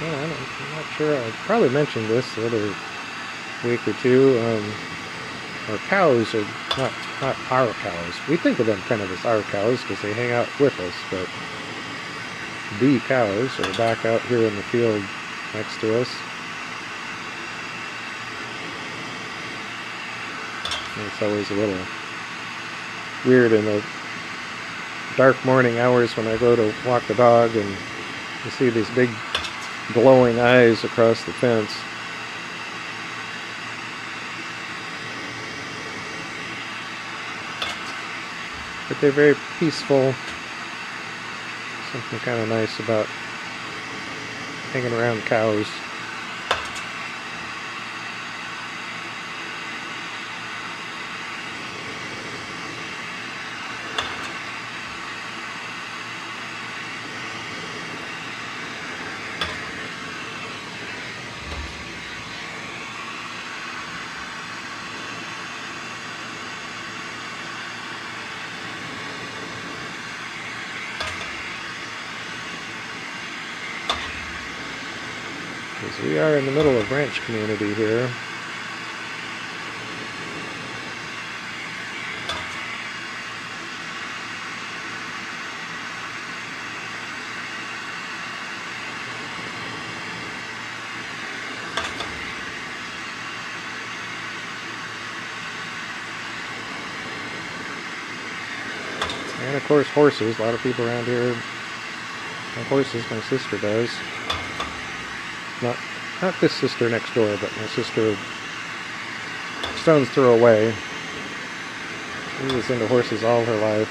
Well, I'm not sure. I probably mentioned this the other week or two. Our cows are not our cows. We think of them kind of as our cows because they hang out with us, but the cows are back out here in the field next to us. And it's always a little weird in the dark morning hours when I go to walk the dog and you see these big glowing eyes across the fence. But they're very peaceful. Something kind of nice about hanging around cows. Because we are in the middle of ranch community here. And of course horses. A lot of people around here have horses. My sister does. Not this sister next door, but my sister stone's throw away. She was into horses all her life.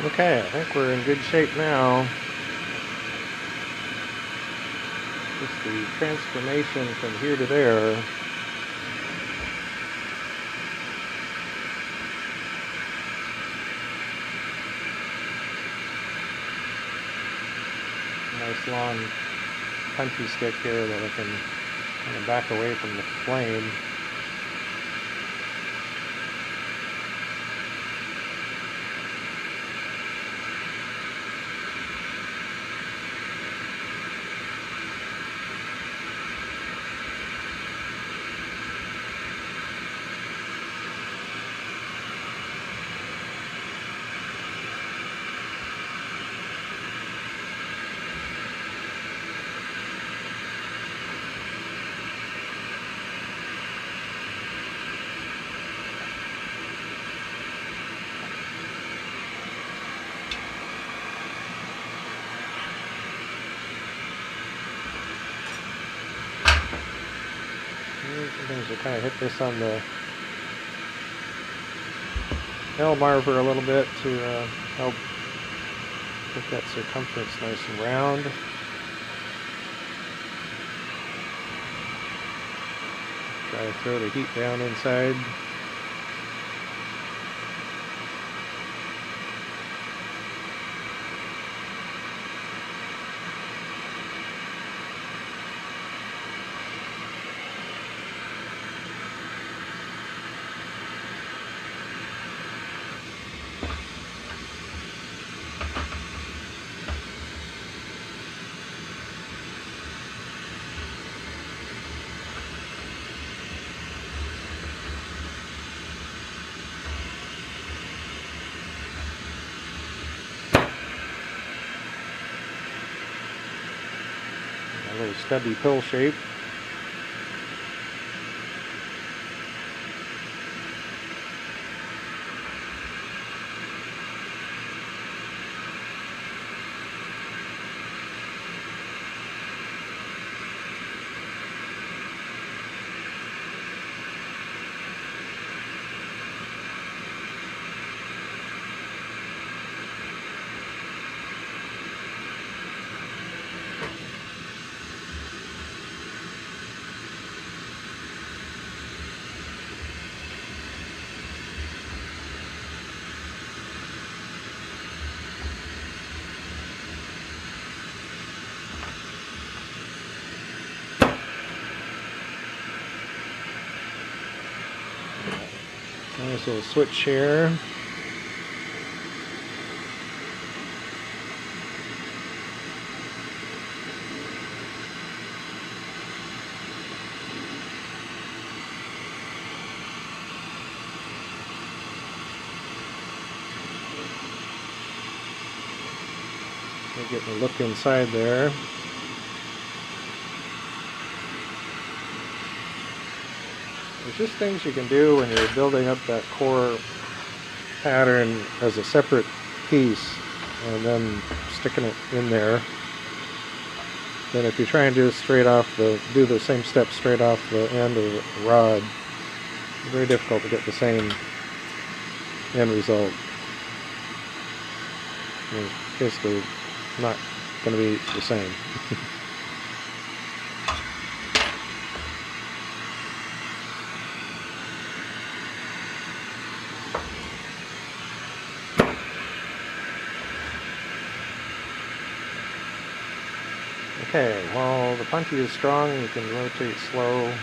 Okay, I think we're in good shape now. Just the transformation from here to there. Nice long punchy stick here that I can kind of back away from the flame. Sometimes you kind of hit this on the L marver a little bit to help get that circumference nice and round. Try to throw the heat down inside. A little stubby pill shape. Nice little switch here. Getting a look inside there. There's just things you can do when you're building up that core pattern as a separate piece and then sticking it in there. Then if you try and do the same step straight off the end of the rod, it's very difficult to get the same end result. It's basically not going to be the same. Okay, while the punchy is strong, you can rotate slow.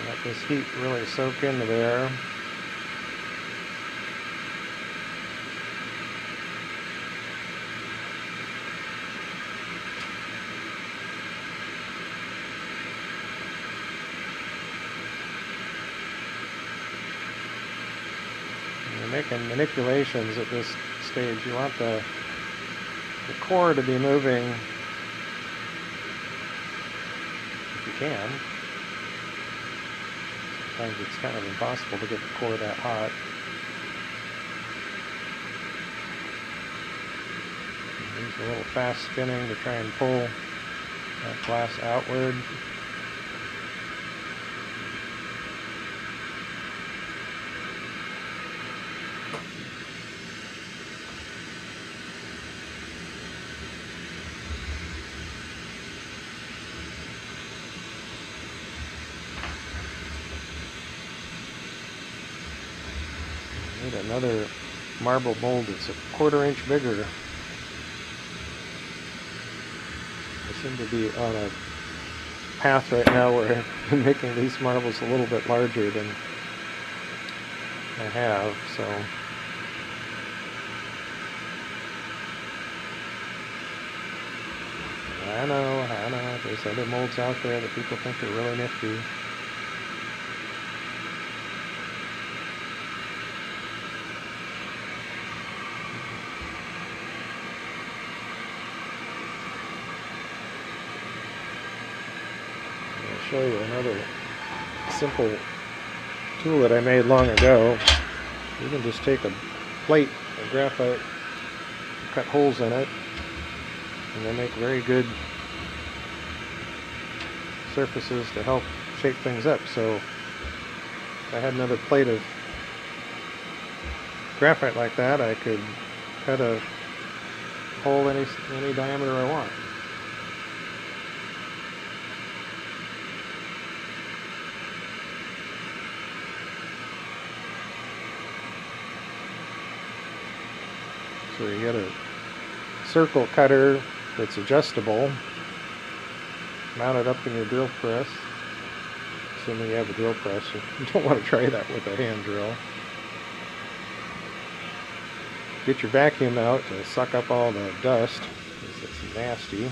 Let this heat really soak into there. You're making manipulations at this stage. You want the core to be moving if you can. Sometimes it's kind of impossible to get the core that hot. Use a little fast spinning to try and pull that glass outward. Need another marble mold that's a 1/4 inch bigger. I seem to be on a path right now where I'm making these marbles a little bit larger than I have, so I know, there's other molds out there that people think are really nifty. Show you another simple tool that I made long ago. You can just take a plate of graphite, cut holes in it, and they make very good surfaces to help shape things up. So if I had another plate of graphite like that, I could cut a hole any diameter I want. So you get a circle cutter that's adjustable, mount it up in your drill press, assuming you have a drill press. You don't want to try that with a hand drill. Get your vacuum out to suck up all the dust, because it's nasty.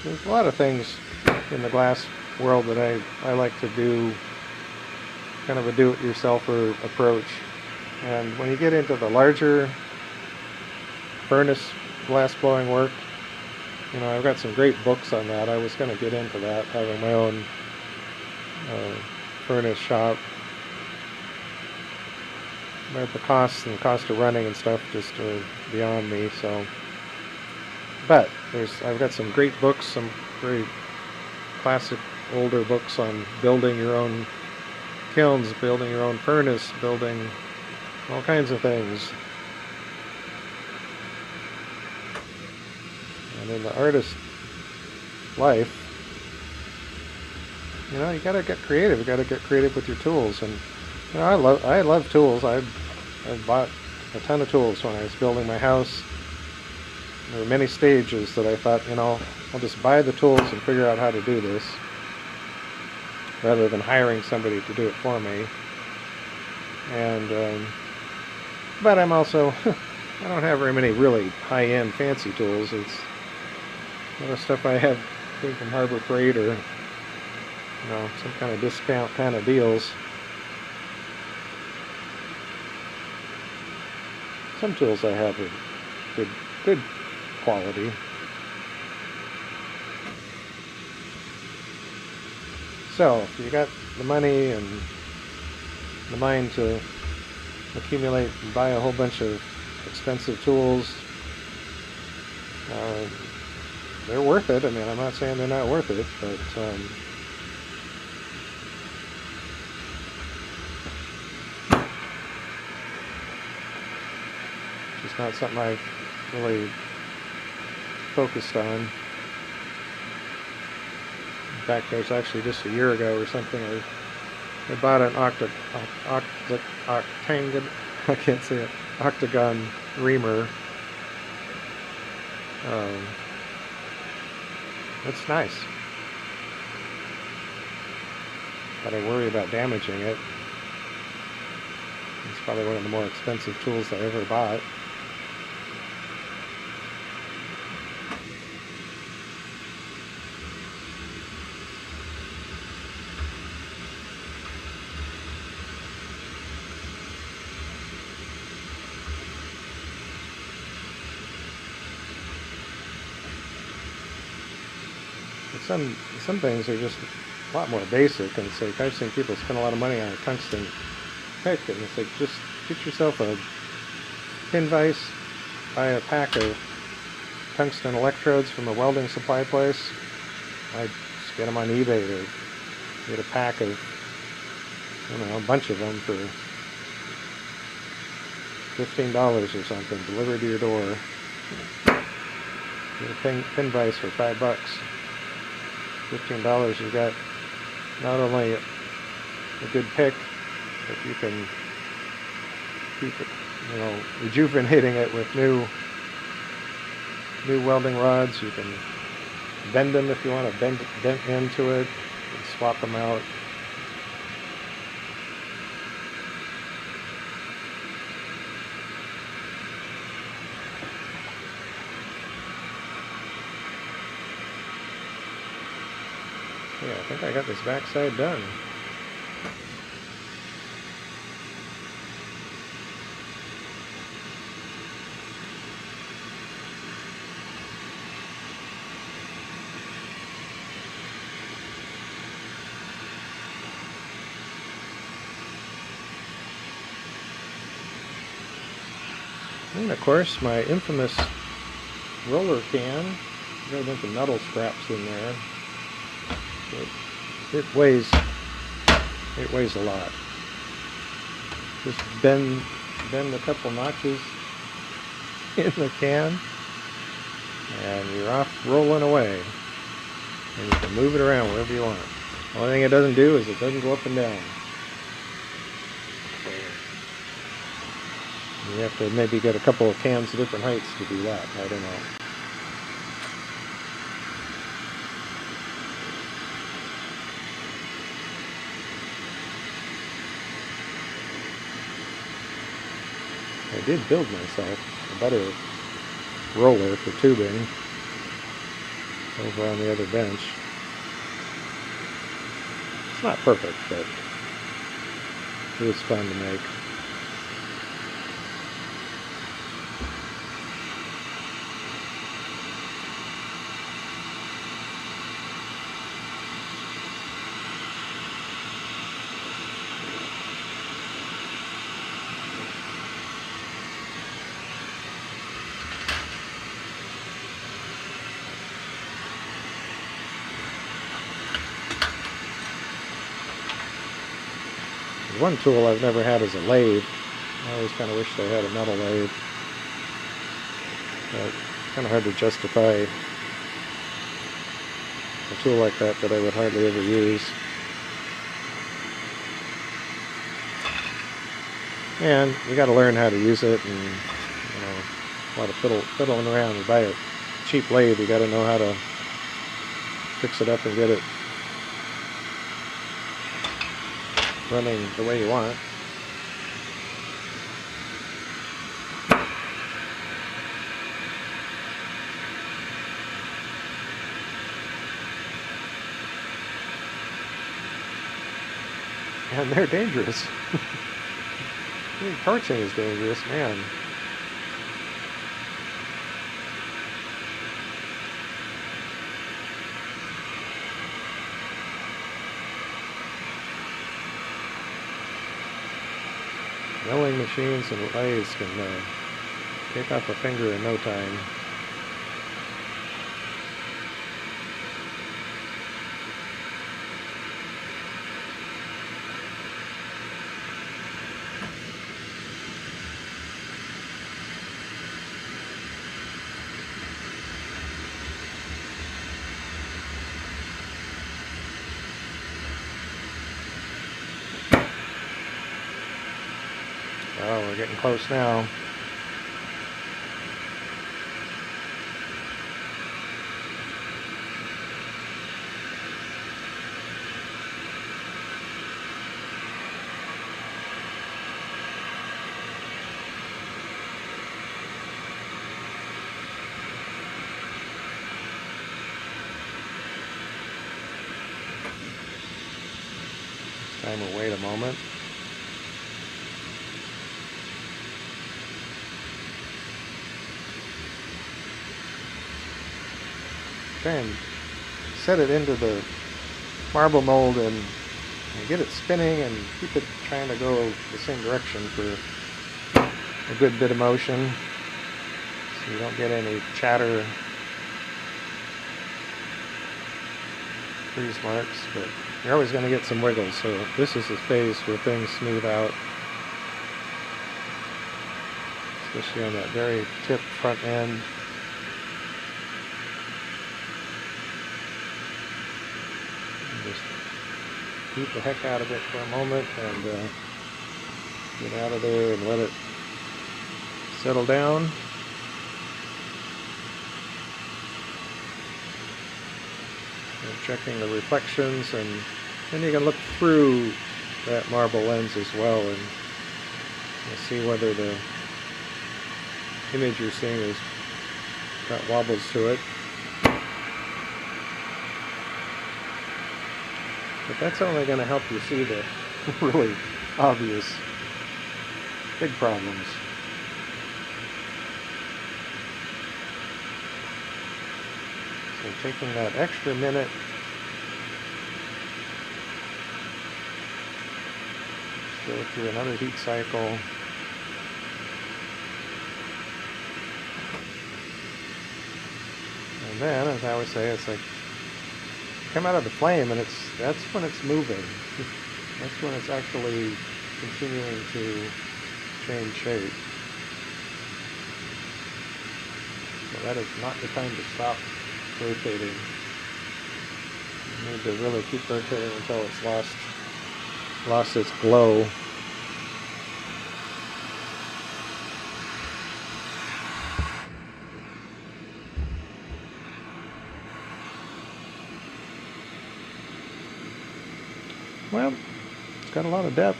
There's a lot of things in the glass world that I like to do kind of a do-it-yourselfer approach. And when you get into the larger furnace glass blowing work. You know, I've got some great books on that. I was going to get into that, having my own furnace shop. But the cost of running and stuff just are beyond me. So, but I've got some great books, some very classic older books on building your own kilns, building your own furnace, building all kinds of things. And in the artist life, you know, you gotta get creative. You gotta get creative with your tools. And you know, I love tools. I bought a ton of tools when I was building my house. There were many stages that I thought, you know, I'll just buy the tools and figure out how to do this, rather than hiring somebody to do it for me. And but I'm also I don't have very many really high-end fancy tools. It's a lot of stuff I have came from Harbor Freight or, you know, some kind of discount kind of deals. Some tools I have are good quality. So if you got the money and the mind to accumulate and buy a whole bunch of expensive tools, they're worth it. I mean, I'm not saying they're not worth it, but it's just not something I've really focused on. In fact, there's actually just a year ago or something, I bought an octagon reamer. It's nice, but I worry about damaging it. It's probably one of the more expensive tools I ever bought. Some things are just a lot more basic, and it's like I've seen people spend a lot of money on a tungsten pick, and it's like just get yourself a pin vise, buy a pack of tungsten electrodes from a welding supply place. I just get them on eBay to get a pack of, I don't know, a bunch of them for $15 or something, delivered to your door. Get a pin vise for $5. $15, you've got not only a good pick, but you can keep it, you know, rejuvenating it with new welding rods. You can bend them if you want to bend into it and swap them out. Yeah, I think I got this backside done. And of course, my infamous roller can. Got a bunch of metal scraps in there. It weighs a lot. Just bend a couple notches in the can, and you're off rolling away. And you can move it around wherever you want. The only thing it doesn't do is it doesn't go up and down. So you have to maybe get a couple of cans of different heights to do that. I don't know. I did build myself a better roller for tubing over on the other bench. It's not perfect, but it was fun to make. One tool I've never had is a lathe. I always kind of wish they had a metal lathe. But it's kind of hard to justify a tool like that I would hardly ever use. And you got to learn how to use it, and a lot of fiddling around. You buy a cheap lathe, you got to know how to fix it up and get it running the way you want. And they're dangerous. I mean, torching is dangerous, man. Milling machines and lathes can take off a finger in no time. Oh, we're getting close now. This time we'll wait a moment. Try and set it into the marble mold and get it spinning and keep it trying to go the same direction for a good bit of motion so you don't get any chatter, freeze marks, but you're always going to get some wiggles, so this is the phase where things smooth out, especially on that very tip front end. Just beat the heck out of it for a moment and get out of there and let it settle down. And checking the reflections, and then you can look through that marble lens as well and see whether the image you're seeing has got wobbles to it. But that's only going to help you see the really obvious big problems. So taking that extra minute go through another heat cycle. And then, as I always say, it's like come out of the flame, and that's when it's moving. That's when it's actually continuing to change shape. So that is not the time to stop rotating. You need to really keep rotating until it's lost its glow. Well, it's got a lot of depth.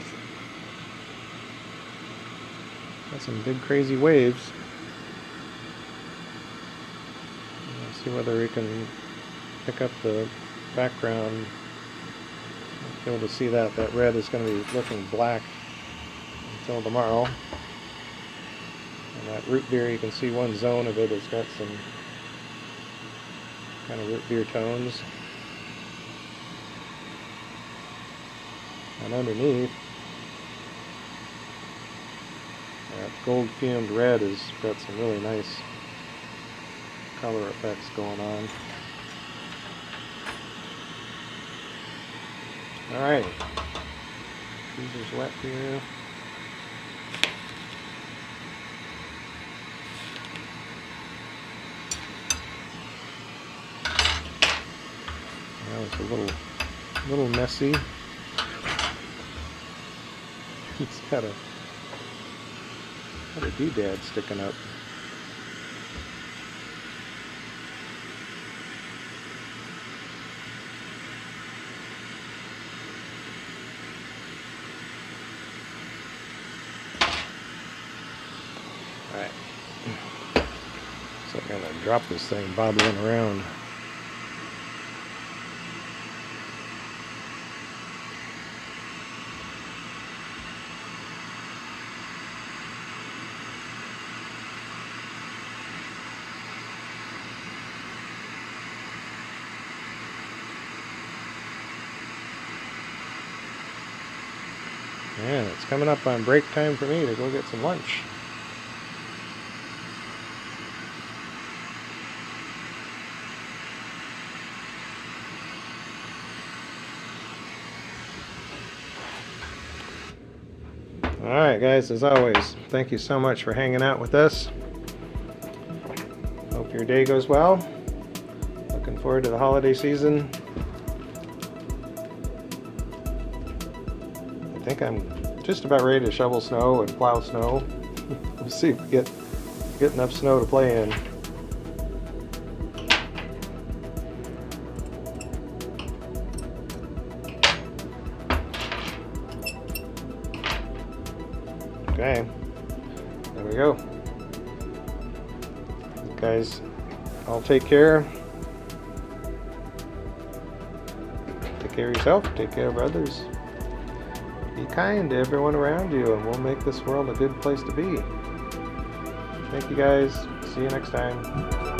Got some big crazy waves. Let's see whether we can pick up the background. Be able to see that. That red is going to be looking black until tomorrow. And that root beer, you can see one zone of it has got some kind of root beer tones. And underneath, that gold fumed red has got some really nice color effects going on. Alright, Freezer's wet here. That was a little messy. It's got a doodad sticking up. Alright. So I'm going to drop this thing bobbling around. And it's coming up on break time for me to go get some lunch. Alright guys, as always, thank you so much for hanging out with us. Hope your day goes well. Looking forward to the holiday season. I think I'm just about ready to shovel snow and plow snow. We'll see if we get enough snow to play in. Okay, there we go. You guys all take care. Take care of yourself, take care of others. Be kind to everyone around you, and we'll make this world a good place to be. Thank you guys. See you next time.